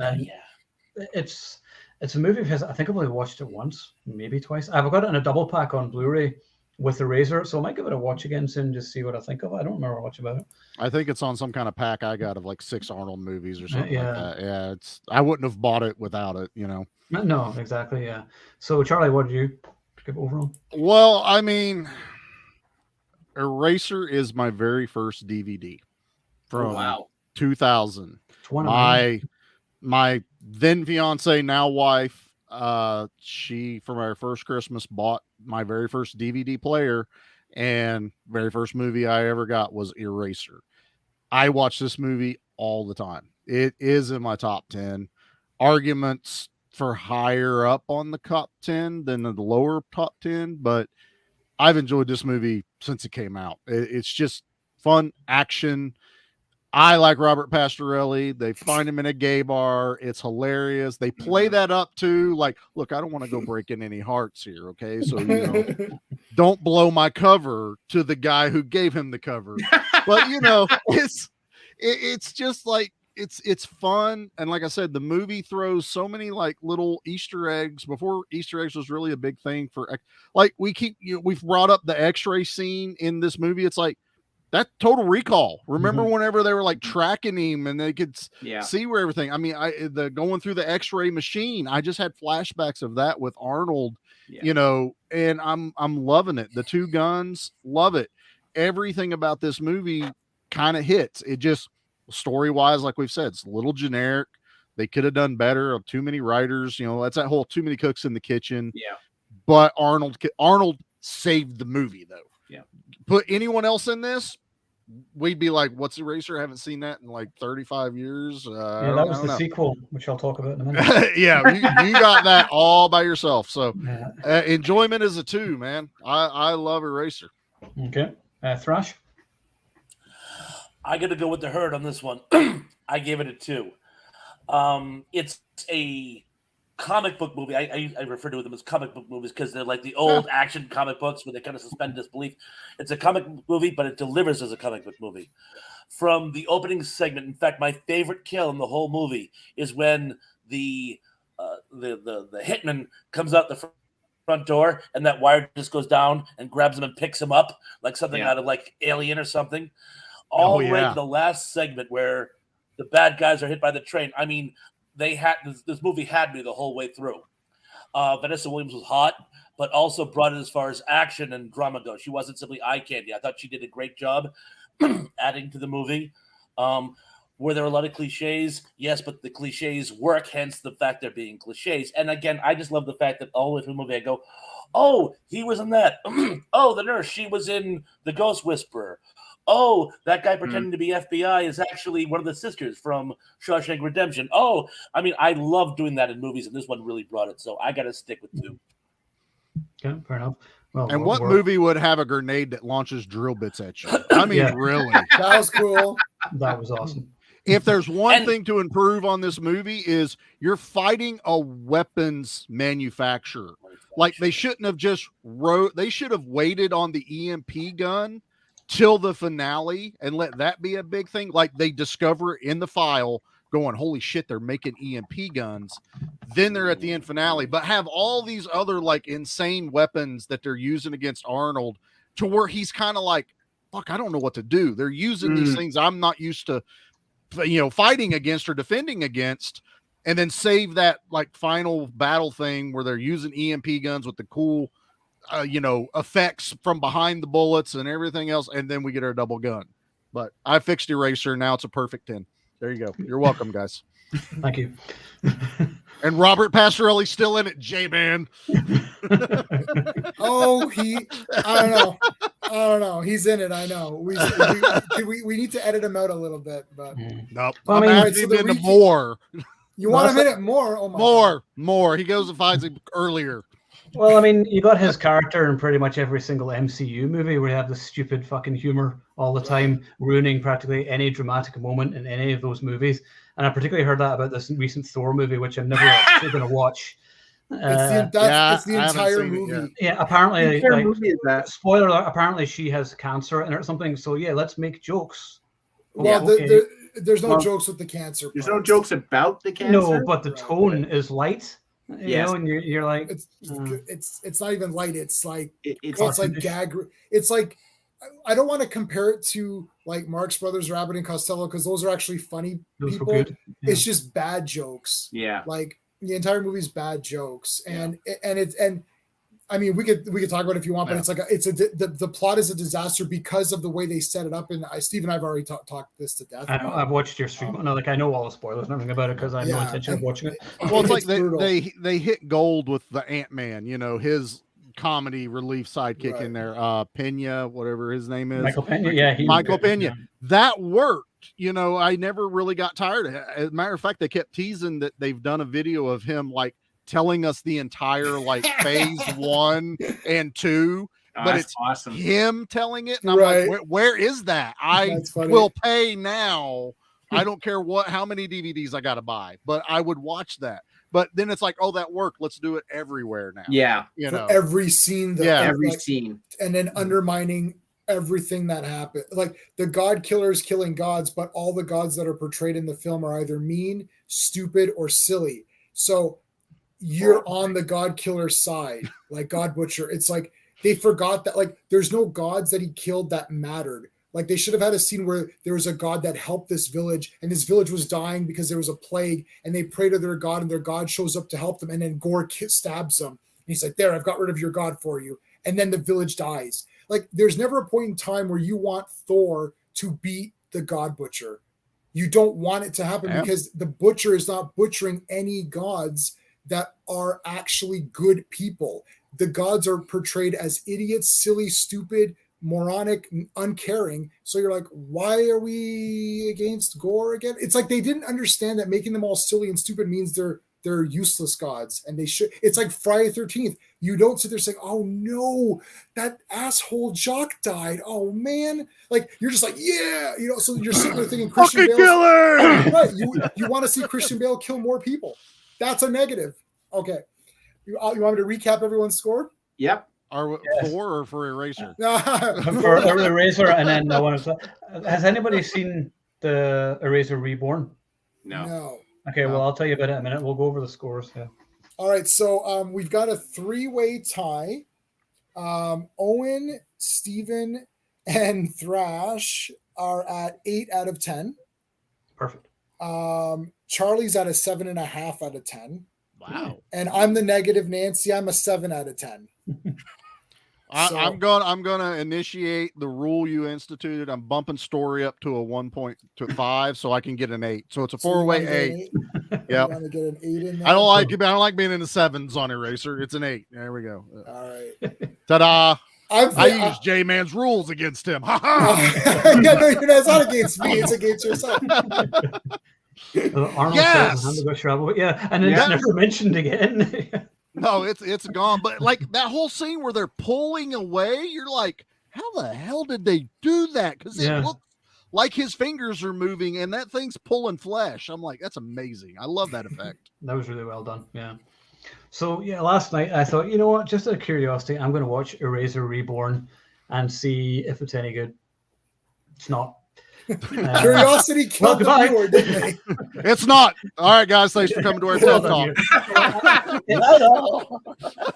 It's a movie because I think I've only watched it once, maybe twice. I've got it in a double pack on Blu-ray with Eraser, so I might give it a watch again soon, just see what I think of it. I don't remember much about it. I think it's on some kind of pack I got of like 6 Arnold movies or something like that. Yeah, I wouldn't have bought it without it, No, exactly, yeah. So Charlie, what did you give overall? Well, I mean, Eraser is my very first DVD from 2000. My then fiance, now wife, she, for my first Christmas, bought my very first DVD player, and very first movie I ever got was Eraser. I watch this movie all the time. It is in my top 10. Arguments for higher up on the top 10 than the lower top 10, but I've enjoyed this movie since it came out. It's just fun action. I like Robert Pastorelli. They find him in a gay bar. It's hilarious. They play that up too. Like, look, I don't want to go breaking any hearts here. Okay. So, don't blow my cover to the guy who gave him the cover. But, it's just like, it's fun. And like I said, the movie throws so many like little Easter eggs before Easter eggs was really a big thing for, like we've brought up the X-ray scene in this movie. It's like, that Total Recall. Remember whenever they were like tracking him and they could see where everything. I mean, the going through the X-ray machine. I just had flashbacks of that with Arnold you know, and I'm loving it. The two guns, love it. Everything about this movie kind of hits. It just story wise, like we've said, it's a little generic. They could have done better. Too many writers, you know, that's that whole too many cooks in the kitchen. Yeah. But Arnold saved the movie though. Yeah. Put anyone else in this, we'd be like, what's Eraser? I haven't seen that in like 35 years. Yeah, that was the sequel, which I'll talk about in a minute. Yeah, you got that all by yourself. So enjoyment is a 2, man. I love Eraser. Okay. Thrash? I got to go with the herd on this one. I gave it a 2. It's a comic book movie. I refer to them as comic book movies because they're like the old action comic books where they kind of suspend disbelief. It's a comic book movie, but it delivers as a comic book movie. From the opening segment, in fact, my favorite kill in the whole movie is when the hitman comes out the front door and that wire just goes down and grabs him and picks him up like something out of like Alien or something. All the way to the last segment where the bad guys are hit by the train. I mean, they had this movie had me the whole way through. Vanessa Williams was hot, but also brought it as far as action and drama go. She wasn't simply eye candy. I thought she did a great job adding to the movie. Were there a lot of cliches? Yes, but the cliches work, hence the fact they're being cliches. And again, I just love the fact that all the way through the movie I go, oh, he was in that. Oh, the nurse, she was in The Ghost Whisperer. Oh, that guy pretending to be FBI is actually one of the sisters from Shawshank Redemption. Oh, I mean, I love doing that in movies, and this one really brought it. So I got to stick with 2. Okay, fair enough. Well, and what movie would have a grenade that launches drill bits at you? I mean, really? That was cool. That was awesome. If there's one thing to improve on this movie is you're fighting a weapons manufacturer. Like they shouldn't have just they should have waited on the EMP gun till the finale and let that be a big thing. Like they discover in the file going, holy shit, they're making EMP guns. Then they're at the end finale, but have all these other like insane weapons that they're using against Arnold to where he's kind of like, fuck, I don't know what to do. They're using these things I'm not used to, you know, fighting against or defending against, and then save that like final battle thing where they're using EMP guns with the cool, you know, effects from behind the bullets and everything else. And then we get our double gun, but I fixed Eraser. Now it's a perfect 10. There you go. You're welcome, guys. Thank you. And Robert Pastorelli's still in it, J-Man. Oh, I don't know. He's in it. I know. We need to edit him out a little bit, but nope. Well, I'm asking into more. You want a minute more? Oh my more. He goes and finds him earlier. Well, I mean, you got his character in pretty much every single MCU movie where you have this stupid fucking humor all the time, ruining practically any dramatic moment in any of those movies. And I particularly heard that about this recent Thor movie, which I'm never actually going to watch. It's the entire movie. Yeah, apparently, like, movie is that? Spoiler alert, apparently she has cancer or something. So yeah, let's make jokes. Well, there's no jokes with the cancer. There's no jokes about the cancer. No, but the tone is light. You know, and you're like, it's not even light. It's like it's like gag. It's like I don't want to compare it to like Marx Brothers, Rabbit and Costello because those are actually funny people. Yeah. It's just bad jokes. Yeah, like the entire movie's bad jokes, and I mean we could talk about it if you want, but it's like the plot is a disaster because of the way they set it up. And Steve and I've already talked this to death. I've watched your stream. Like I know all the spoilers and everything about it because I have no intention of watching it. Well, it's like they hit gold with the Ant-Man. You know, his comedy relief sidekick in there, Pena, whatever his name is, Michael Pena. Yeah, Michael Pena. Yeah. That worked. You know, I never really got tired of it. As a matter of fact, they kept teasing that they've done a video of him like telling us the entire like phase 1 and 2, but it's awesome him telling it, and I'm like, where is that? I will pay now. I don't care how many DVDs I got to buy, but I would watch that. But then it's like, oh, that worked. Let's do it everywhere now. Yeah, you know, every scene. Every scene, and then undermining everything that happened. Like the God killer is killing gods, but all the gods that are portrayed in the film are either mean, stupid, or silly. So you're on the God killer side, like God Butcher. It's like they forgot that like there's no gods that he killed that mattered. Like they should have had a scene where there was a god that helped this village and this village was dying because there was a plague and they pray to their god and their god shows up to help them and then Gore stabs them. he's like, there, I've got rid of your god for you. And then the village dies. Like, there's never a point in time where you want Thor to beat the God Butcher. You don't want it to happen because the Butcher is not butchering any gods that are actually good people. The gods are portrayed as idiots, silly, stupid, moronic, uncaring. So you're like, why are we against gore again? It's like they didn't understand that making them all silly and stupid means they're useless gods, and they should. It's like Friday the 13th. You don't sit there saying, "Oh no, that asshole Jock died." Oh man, like you're just like, yeah, So you're sitting there thinking Christian Bale killer. Right? You want to see Christian Bale kill more people? That's a negative. Okay, you want me to recap everyone's score? Yep. Are for or for Eraser? For Eraser, and then I want to. Has anybody seen the Eraser Reborn? No. Okay, well, I'll tell you about it in a minute. We'll go over the scores. Yeah. All right, so we've got a 3-way tie. Owen, Steven, and Thrash are at 8 out of 10. Perfect. Charlie's at a 7.5 out of 10. Wow. And I'm the negative Nancy. I'm a 7 out of 10. I'm gonna initiate the rule you instituted. I'm bumping Story up to a 1.5 so I can get an 8. So it's a 4-way 8. Yeah. Get an 8 in there. I don't like being in the 7s on Eraser. It's an 8. There we go. All right. Ta-da. I use J-Man's rules against him. Yeah, no, it's not against me. It's against yourself. Arnold says travel. Yeah, and then it's never mentioned again. No, it's gone. But like that whole scene where they're pulling away, you're like, how the hell did they do that? Because it looks like his fingers are moving and that thing's pulling flesh. I'm like, that's amazing. I love that effect. That was really well done. Yeah. So last night I thought, you know what, just out of curiosity, I'm going to watch Eraser Reborn and see if it's any good. It's not. Curiosity killed the viewer, didn't they? It's not. All right, guys. Thanks for coming to our TED Talk.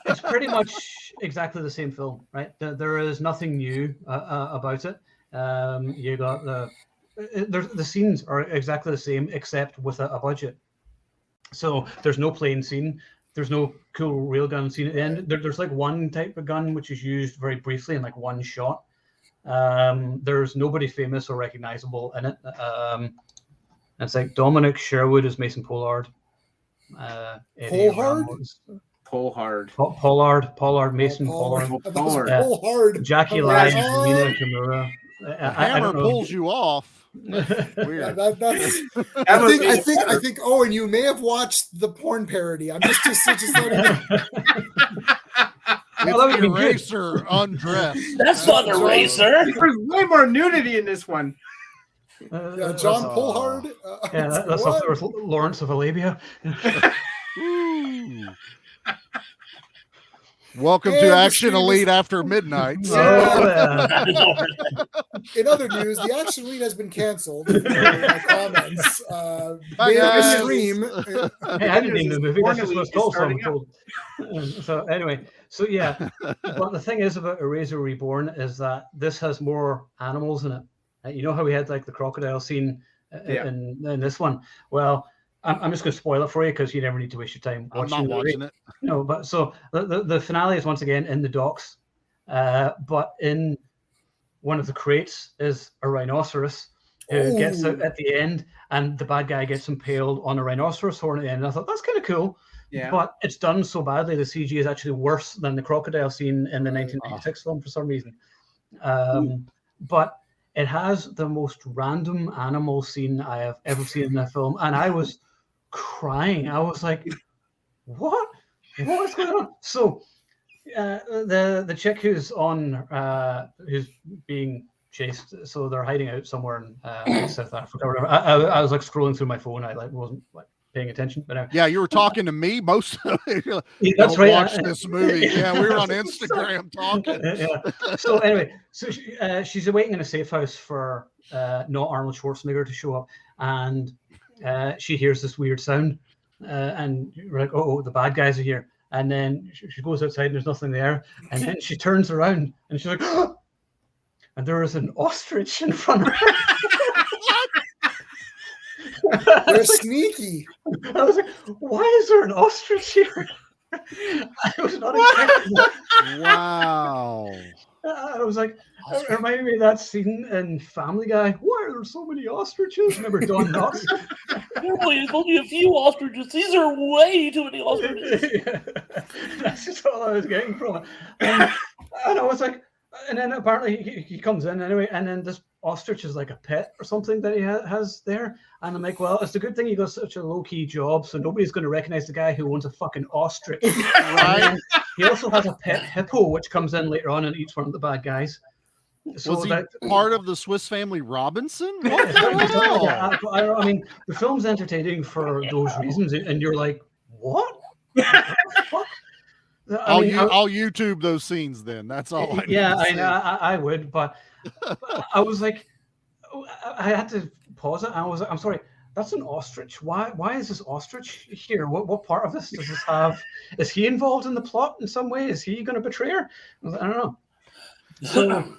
It's pretty much exactly the same film, right? There is nothing new about it. You got the scenes are exactly the same except with a budget. So there's no plane scene. There's no cool railgun scene at the end. There's like one type of gun which is used very briefly in like one shot. There's nobody famous or recognizable in it. It's like Dominic Sherwood is Mason Pollard. Pollard, Mason Pollard. Pollard. Jackie Lai, Rina Kimura. Hammer pulls you off. Weird. I think. Oh, and you may have watched the porn parody. I'm just letting you. It's Eraser undressed. That's not Eraser. There's way more nudity in this one. John Pollard. That's also Lawrence of Arabia. Welcome to Action Elite after midnight. In other news, the Action Elite has been canceled. Comments. Stream. Hey, I didn't even the movie. That's just what's called. So anyway, but the thing is about Eraser Reborn is that this has more animals in it. You know how we had like the crocodile scene in this one? Well, I'm just going to spoil it for you because you never need to waste your time watching I'm not watching it. No, but so the finale is once again in the docks, but in one of the crates is a rhinoceros who gets out at the end, and the bad guy gets impaled on a rhinoceros horn at the end. And I thought that's kind of cool. Yeah. But it's done so badly, the CG is actually worse than the crocodile scene in the 1996 film for some reason. But it has the most random animal scene I have ever seen in a film, and I was crying. I was like, what is going on? So the chick who's who's being chased, so they're hiding out somewhere in South Africa or whatever. I was like scrolling through my phone. I wasn't paying attention, but you were talking to me most of it. That's right. Watch this movie. Yeah, we were on Instagram talking. So anyway, she's waiting in a safe house for not Arnold Schwarzenegger to show up, and she hears this weird sound, and we're like, oh, the bad guys are here. And then she goes outside and there's nothing there, and then she turns around and she's like, oh! And there is an ostrich in front of her. They're sneaky. I was like, why is there an ostrich here? I was not expecting that. Wow. I was like, it reminded me of that scene in Family Guy. Why are there so many ostriches? Remember Don Knotts? There's only a few ostriches. These are way too many ostriches. Yeah. That's just all I was getting from it. And I was like, and then apparently he comes in anyway, and then this ostrich is like a pet or something that he has there. And I'm like, well, it's a good thing he got such a low-key job, so nobody's going to recognize the guy who owns a fucking ostrich. Right? He also has a pet hippo, which comes in later on and eats one of the bad guys. So was he part of the Swiss Family Robinson? What the hell? Yeah, I mean, the film's entertaining for those reasons, and you're like, what? Fuck? I'll YouTube those scenes then. That's all. I would, but I was like, I had to pause it. I'm sorry, that's an ostrich. Why is this ostrich here? What part of this does this have? Is he involved in the plot in some way? Is he going to betray her? I don't know. So,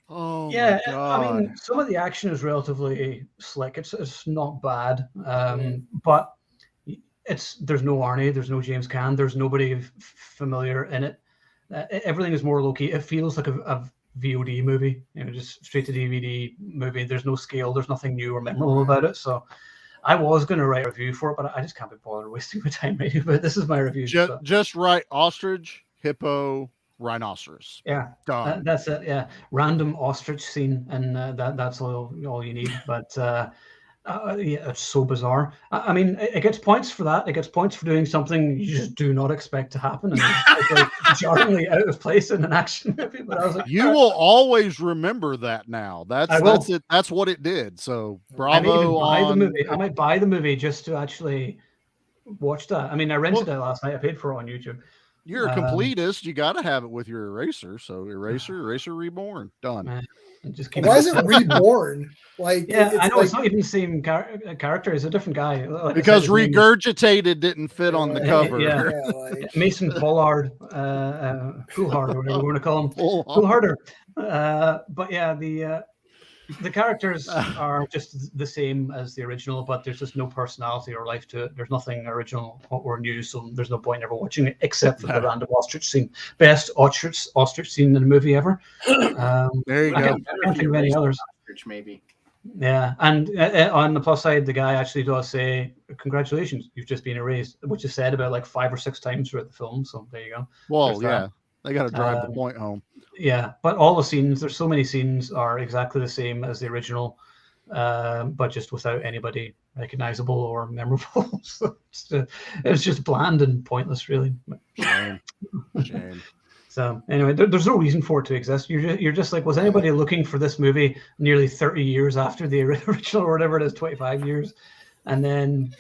oh yeah, my God. I mean, some of the action is relatively slick. It's not bad, but there's no Arnie, there's no James Caan, there's nobody familiar in it. Everything is more low key. It feels like a VOD movie, just straight to DVD movie. There's no scale, there's nothing new or memorable about it. So I was going to write a review for it, but I just can't be bothered wasting my time writing. But this is my review. Just write ostrich, hippo, rhinoceros. Yeah, done. That's it. Yeah, random ostrich scene, and that's all you need. But yeah, it's so bizarre. I mean, it gets points for that. It gets points for doing something you just do not expect to happen, and it's like jarringly out of place in an action movie. But I was like, you will always remember that now. That's it. That's what it did. So bravo. I might buy the movie just to actually watch that. I mean, I rented it last night. I paid for it on YouTube. You're a completist. You got to have it with your eraser. So Eraser Reborn. Done. Why is it Reborn? Like, yeah, I know it's not even the same character. It's a different guy. Like because Regurgitated didn't fit on the cover. Like Mason Pollard, Poolhard, or whatever we want to call him, Poolharder. But yeah, the characters are just the same as the original, but there's just no personality or life to it. There's nothing original or new, so there's no point ever watching it except for the random ostrich scene. Best ostrich scene in a movie ever. There you go. I can't think of any others. Ostrich, maybe. Yeah, and on the plus side, the guy actually does say, "Congratulations, you've just been erased," which is said about like 5 or 6 times throughout the film. So there you go. Well, they got to drive the point home. Yeah, but all the scenes, there's so many scenes, are exactly the same as the original, but just without anybody recognizable or memorable. So it's just bland and pointless, really. Shame. So anyway, there's no reason for it to exist. You're just like, was anybody looking for this movie nearly 30 years after the original, or whatever it is, 25 years? And then,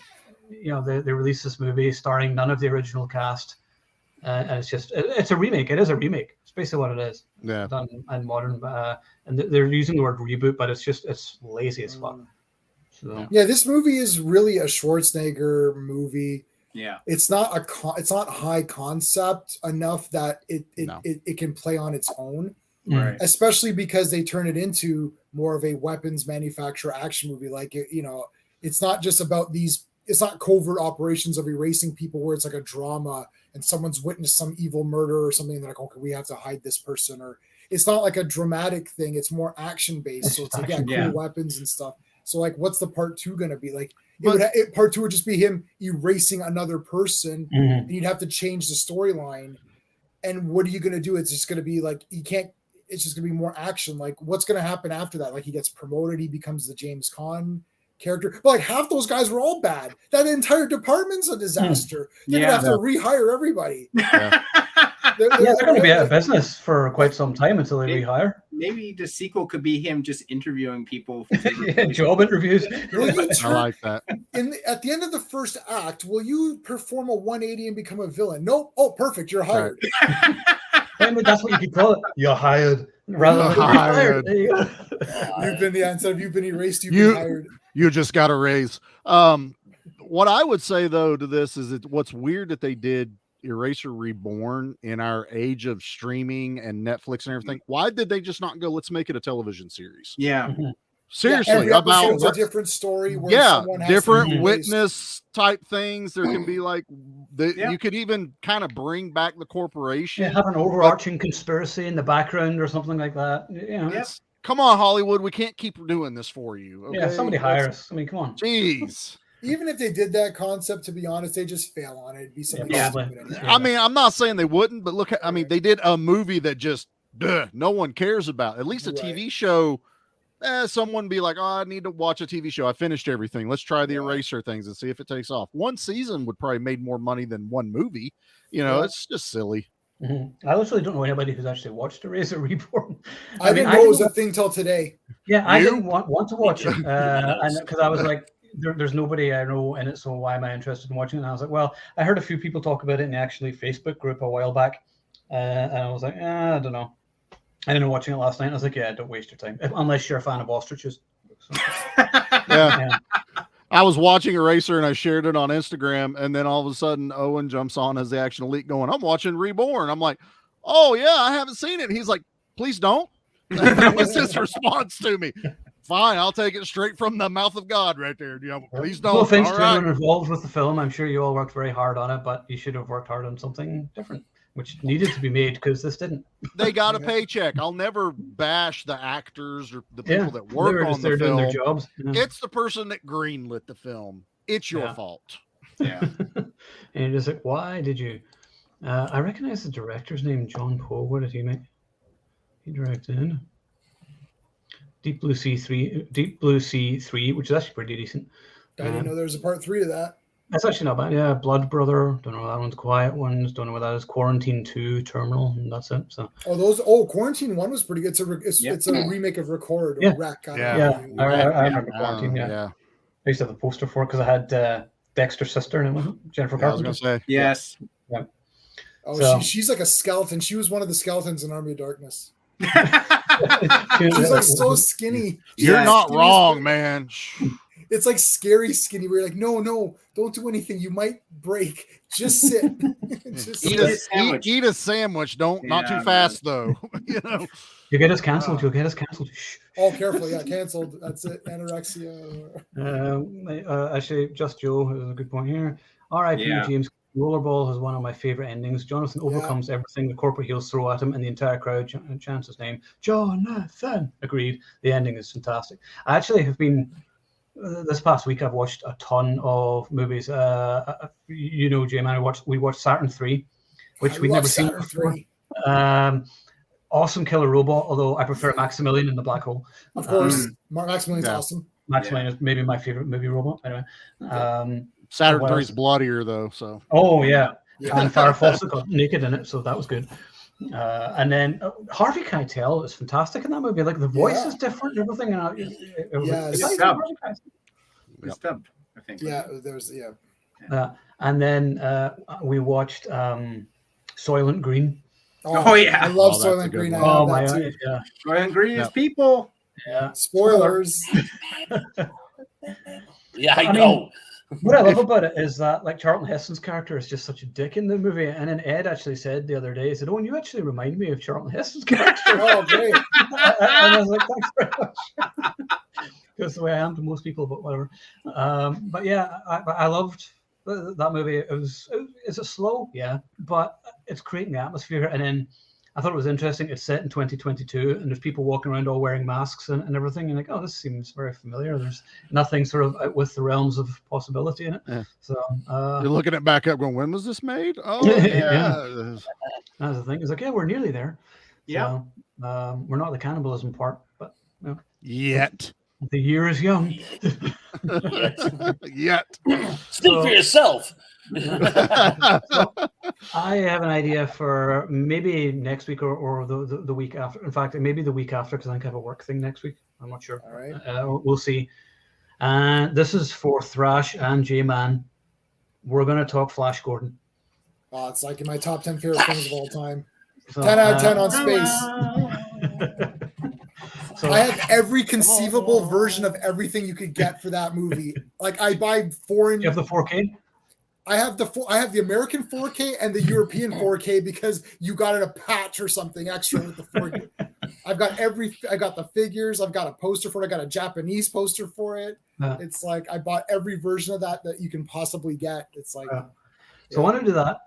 they release this movie starring none of the original cast. And it's a remake. It is a remake. It's basically what it is. Yeah. Done and modern. And they're using the word reboot, but it's lazy as fuck. So. Yeah, this movie is really a Schwarzenegger movie. Yeah. It's not high concept enough that it can play on its own. Right. Especially because they turn it into more of a weapons manufacturer action movie. Like, it's not just about it's not covert operations of erasing people where it's like a drama and someone's witnessed some evil murder or something. And they're like, okay, we have to hide this person. Or it's not like a dramatic thing. It's more action based. So it's cool weapons and stuff. So like, what's the part 2 going to be? Like, part 2 would just be him erasing another person, and you'd have to change the storyline. And what are you going to do? It's just going to be like, it's just going to be more action. Like, what's going to happen after that? Like, he gets promoted. He becomes the James Caan character. But like, half those guys were all bad. That entire department's a disaster. They're going to have to rehire everybody. Yeah. They're going to be out of business for quite some time until they rehire. Maybe the sequel could be him just interviewing people. Job interviews. I like that. At the end of the first act, will you perform a 180 and become a villain? Nope. Oh, perfect. You're hired. I mean, that's what you could call it. You're hired. Rather than hired. You've been instead of you've been erased, you've been hired. You just got a raise. What I would say though to this is that what's weird that they did Eraser Reborn in our age of streaming and Netflix and everything. Why did they just not go, let's make it a television series? Yeah. Seriously, every about episode's a different story. Where yeah, someone has different to be witness type things. There can be like Yeah. you could even kind of bring back the corporation. Yeah, have an overarching conspiracy in the background or something like that. You know, Yep. Come on, Hollywood, we can't keep doing this for you. Okay? yeah, somebody hire us. I mean, come on. Jeez. Even if they did that concept, to be honest, they just fail on it. It'd be something Yeah, stupid probably. anyway. I mean, I'm not saying they wouldn't, but look, I mean, they did a movie that just no one cares about. At least a TV show. Someone be like, oh, I need to watch a TV show. I finished everything. Let's try the Eraser things and see if it takes off. One season would probably made more money than one movie. You know, it's just silly. I literally don't know anybody who's actually watched Eraser Reborn. I didn't know it was a thing till today. Yeah, I didn't want to watch it, and because I was like, there's nobody I know in it, so why am I interested in watching it? And I was like, well, I heard a few people talk about it in the actually Facebook group a while back, and I was like, I don't know. I ended up watching it last night. And I was like, yeah, don't waste your time unless you're a fan of ostriches. So, yeah. I was watching Eraser and I shared it on Instagram, and then all of a sudden Owen jumps on as the Action Elite going, I'm watching Reborn. I'm like, oh yeah, I haven't seen it. He's like, please don't. That was his response to me. Fine, I'll take it straight from the mouth of God right there. You know, please don't. No offense all to right. anyone involved with the film. I'm sure you all worked very hard on it, but you should have worked hard on something different, which needed to be made because this didn't. They got a paycheck. I'll never bash the actors or the people that work on the they're film. doing their jobs. Yeah. It's the person that greenlit the film. It's your fault. Yeah. And you're just like, why did you? I recognize the director's name, John Poe. What did he make? He directed Deep Blue Sea 3, which is actually pretty decent. I didn't know there was a part 3 of that. That's actually not bad. Yeah, Blood Brother. Don't know what that one's. Quiet Ones. Don't know what that is. Quarantine 2, Terminal, and that's it. So. Quarantine 1 was pretty good. It's a remake of Record or Wreck. I remember Quarantine. Yeah. I used to have the poster for it because I had Dexter's sister and it wasn't Jennifer Carpenter. I was gonna say yes. Yeah. Oh, so, she's like a skeleton. She was one of the skeletons in Army of Darkness. She's like so skinny. You're not wrong, man. It's like scary skinny. Where you're like, no, don't do anything. You might break. Just sit. Eat a sandwich. Not too fast though. You know. You get us cancelled. You'll get us cancelled. Oh, careful. Yeah, cancelled. That's it. Anorexia. Actually, Just Joe has a good point here. R.I.P. James. Rollerball is one of my favorite endings. Jonathan overcomes everything the corporate heels throw at him, and the entire crowd chants his name. Jonathan. Agreed. The ending is fantastic. I actually have been. This past week, I've watched a ton of movies. You know, J-Man, we watched Saturn 3, which we'd never seen before. Awesome Killer Robot, although I prefer Maximilian in the Black Hole. Of course, Maximilian's awesome. Maximilian is maybe my favorite movie robot. Anyway, Saturn 3 is bloodier though. So. Oh yeah. And Farrah Fawcett got naked in it, so that was good. And then Harvey Keitel is fantastic in that movie. Like the voice is different and everything. It's dubbed, I think. Yeah, there's and then we watched Soylent Green. Oh yeah, I love Soylent Green. Oh my god, yeah. Soylent Green is people. Yeah. Spoilers. Yeah, I know. What I love about it is that, like, Charlton Heston's character is just such a dick in the movie. And then Ed actually said the other day, he said, "Oh, and you actually remind me of Charlton Heston's character." Oh, great. And I was like, thanks very much. Because the way I am to most people, but whatever. But yeah, I loved that movie. Is it slow? Yeah. But it's creating the atmosphere. And then I thought it was interesting. It's set in 2022, and there's people walking around all wearing masks and everything. And like, oh, this seems very familiar. There's nothing sort of out with the realms of possibility in it. Yeah. So you're looking at back up, going, when was this made? Oh, yeah. That's the thing. It's like, yeah, we're nearly there. Yeah. So, we're not the cannibalism part, but yet the year is young. Yet. Speak for yourself. So I have an idea for maybe next week or the week after. In fact, maybe the week after, because I think I have a work thing next week. I'm not sure. All right. We'll see. And this is for Thrash and J-Man. We're going to talk Flash Gordon. Oh, it's like in my top 10 favorite things of all time. So, 10 out of 10 on space. So, I have every conceivable version of everything you could get for that movie. Like I buy foreign. You have the 4K? I have the American 4K and the European 4K because you got it a patch or something extra with the 4K. I got the figures. I've got a poster for it. I got a Japanese poster for it. It's like I bought every version of that you can possibly get. It's like, so I want to do that,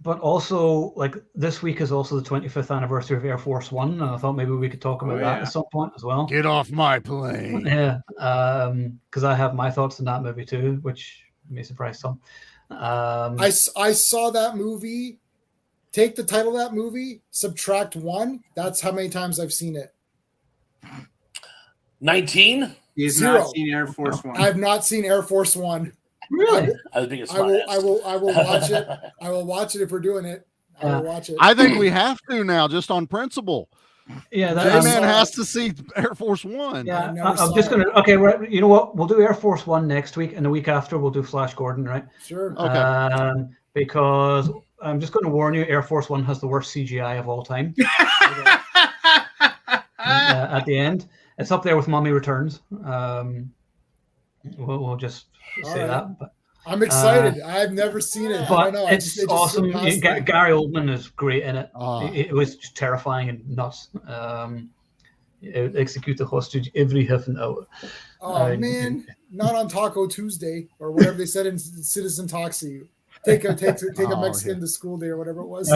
but also like this week is also the 25th anniversary of Air Force One, and I thought maybe we could talk about that at some point as well. Get off my plane. Yeah, because I have my thoughts on that movie too, which may surprise some. I saw that movie. Take the title of that movie, subtract 1. That's how many times I've seen it. 19. He's 0. not seen Air Force One. I've not seen Air Force One. Really? I will watch it. I will watch it if we're doing it. I will watch it. I think we have to now, just on principle. Yeah, J-Man has to see Air Force One. Yeah, I'm just gonna. Okay, right. You know what? We'll do Air Force One next week, and the week after we'll do Flash Gordon, right? Sure. Okay. Because I'm just going to warn you, Air Force One has the worst CGI of all time. At the end, it's up there with Mommy Returns. We'll just say that. But I'm excited. I've never seen it. But I don't know. it's awesome. Gary Oldman is great in it. It was just terrifying and nuts. Execute the hostage every half an hour. Oh man, not on Taco Tuesday or whatever they said in Citizen Toxie. Take a Mexican to school day or whatever it was.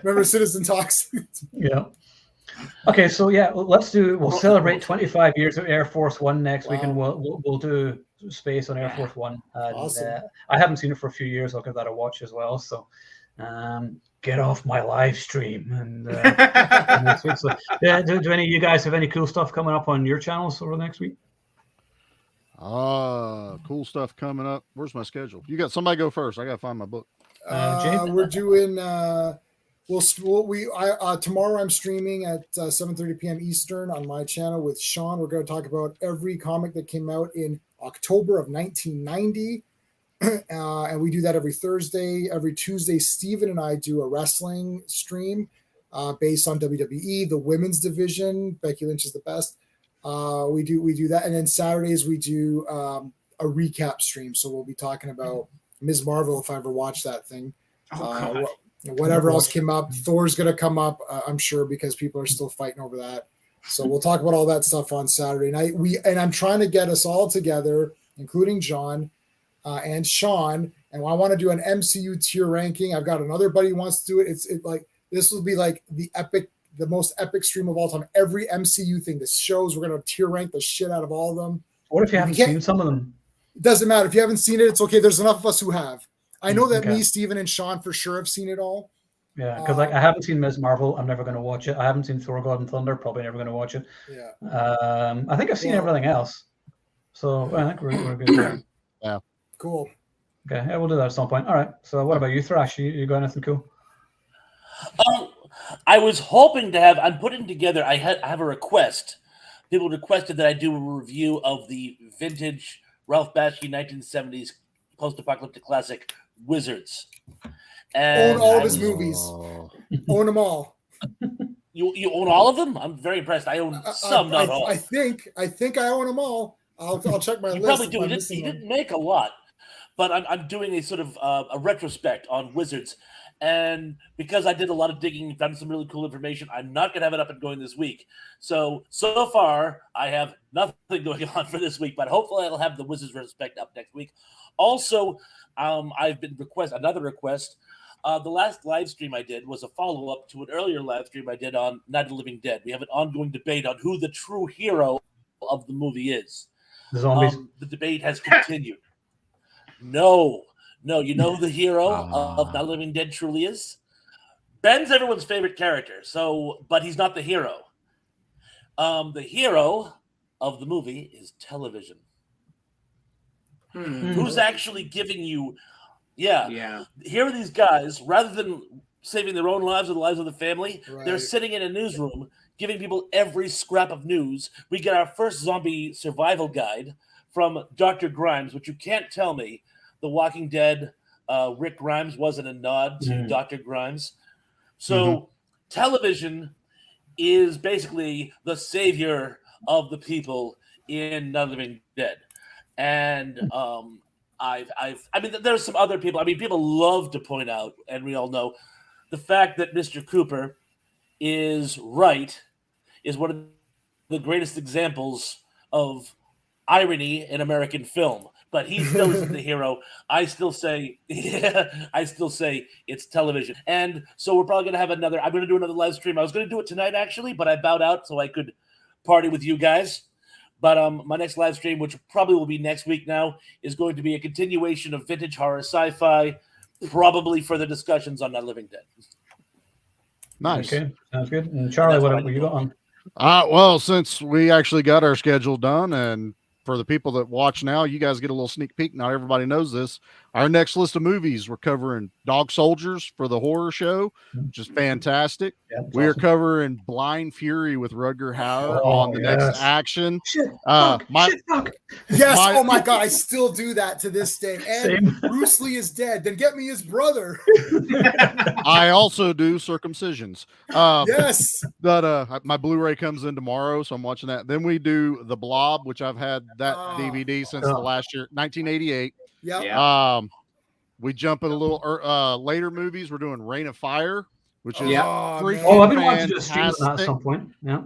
Remember Citizen Toxie? Yeah. Okay, so yeah, we'll celebrate 25 years of Air Force One next week, and we'll do space on Air Force One. And, awesome. I haven't seen it for a few years. I'll give that a watch as well. So get off my live stream and next week. So yeah, do any of you guys have any cool stuff coming up on your channels over the next week? Cool stuff coming up. Where's my schedule? You got somebody go first. I gotta find my book. We're doing tomorrow I'm streaming at 7:30 p.m. Eastern on my channel with Sean. We're going to talk about every comic that came out in October of 1990. And we do that every Thursday. Every Tuesday, Steven and I do a wrestling stream based on WWE, the women's division. Becky Lynch is the best. We do that, and then Saturdays we do a recap stream. So we'll be talking about Ms. Marvel if I ever watched that thing. Whatever else came up, Thor's gonna come up, I'm sure, because people are still fighting over that. So we'll talk about all that stuff on Saturday night. I'm trying to get us all together, including John and Sean, and I want to do an MCU tier ranking. I've got another buddy who wants to do it. This will be like the most epic stream of all time. Every MCU thing, the shows, we're going to tier rank the shit out of all of them. What if you haven't seen some of them? It doesn't matter. If you haven't seen it, it's okay. There's enough of us who have. I know that me, Steven, and Sean for sure have seen it all. Yeah, because I haven't seen Ms. Marvel. I'm never going to watch it. I haven't seen Thor: God and Thunder. Probably never going to watch it. Yeah. I think I've seen everything else. So I think we're good there. Yeah. Cool. Okay, yeah, we'll do that at some point. All right. So what about you, Thrash? You got anything cool? I was hoping to have. I'm putting together. I have a request. People requested that I do a review of the vintage Ralph Bakshi 1970s post-apocalyptic classic Wizards. And own all of his movies. Own them all. You own all of them? I'm very impressed. I own some, not all. I think I own them all. I'll check my list. Probably do. He didn't make a lot, but I'm doing a sort of a retrospect on Wizards. And because I did a lot of digging, found some really cool information, I'm not going to have it up and going this week. So far, I have nothing going on for this week, but hopefully I'll have the Wizards retrospect up next week. Also, I've been another request. The last live stream I did was a follow-up to an earlier live stream I did on Night of the Living Dead. We have an ongoing debate on who the true hero of the movie is. The zombies. The debate has continued. No, you know who the hero of Night of the Living Dead truly is? Ben's everyone's favorite character, but he's not the hero. The hero of the movie is television. Who's actually giving you... Yeah. Here are these guys, rather than saving their own lives or the lives of the family, they're sitting in a newsroom giving people every scrap of news. We get our first zombie survival guide from Dr. Grimes, which you can't tell me The Walking Dead, Rick Grimes wasn't a nod to Dr. Grimes. So television is basically the savior of the people in Night of the Living Dead. And there's some other people. People love to point out, and we all know, the fact that Mr. Cooper is right is one of the greatest examples of irony in American film. But he still isn't the hero. I still say it's television. And so we're probably going to have I'm going to do another live stream. I was going to do it tonight, actually, but I bowed out so I could party with you guys. But my next live stream, which probably will be next week now, is going to be a continuation of vintage horror sci-fi, probably further discussions on Not Living Dead. Nice. Okay, sounds good. And Charlie, what you got on? Well, since we actually got our schedule done, and for the people that watch now, you guys get a little sneak peek. Not everybody knows this. Our next list of movies, we're covering Dog Soldiers for the horror show, which is fantastic. Yeah, we are awesome. covering Blind Fury with Rutger Hauer Oh, on the next Action. Shit, fuck. Yes. Oh my God. I still do that to this day. And Same. Bruce Lee is dead. Then get me his brother. I also do circumcisions. Yes. But my Blu-ray comes in tomorrow, so I'm watching that. Then we do The Blob, which I've had that DVD since the last year, 1988. Yeah. We jump in a little later movies. We're doing Reign of Fire, which is freaking I've been wanting to do a stream on that at some point. Yeah.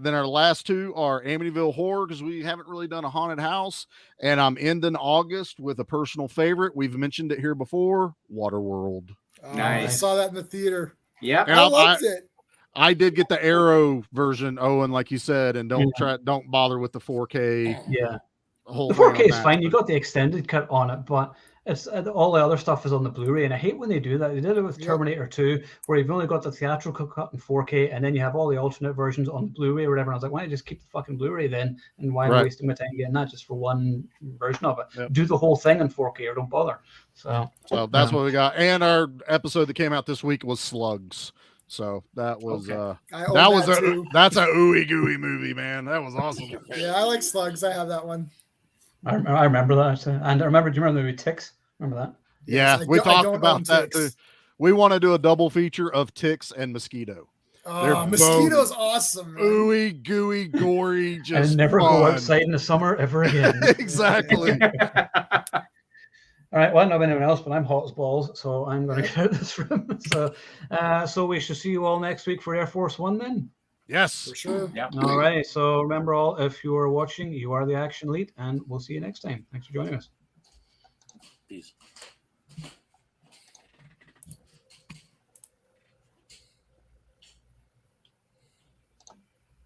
Then our last two are Amityville Horror, because we haven't really done a haunted house, and I'm ending August with a personal favorite. We've mentioned it here before, Waterworld. Nice. I saw that in the theater. Yeah, I loved it. I did get the Arrow version, Owen, like you said, and don't bother with the 4K. Yeah. Whole the 4K is fine. You got the extended cut on it, but it's all the other stuff is on the Blu-ray, and I hate when they do that. They did it with Terminator 2, where you've only got the theatrical cut in 4K, and then you have all the alternate versions on Blu-ray or whatever. And I was like, why don't you just keep the fucking Blu-ray then? And why am I wasting my time getting that just for one version of it? Yep. Do the whole thing in 4K or don't bother. So that's what we got. And our episode that came out this week was Slugs. So that was that's a ooey gooey movie, man. That was awesome. Yeah, I like Slugs. I have that one. I remember that, and do you remember the movie Ticks? Remember that? Yeah, Yes, we talked about that Ticks. too. We want to do a double feature of Ticks and Mosquito. Oh, Mosquito's awesome. Man. Ooey gooey gory, just and never fun. go outside in the summer ever again. Exactly. All right, well, I don't know anyone else, but I'm hot as balls, so I'm going to get out of this room. So we should see you all next week for Air Force One then. Yes. For sure. Yep. All right, so remember all, if you are watching, you are the Action Elite, and we'll see you next time. Thanks for joining us. Peace.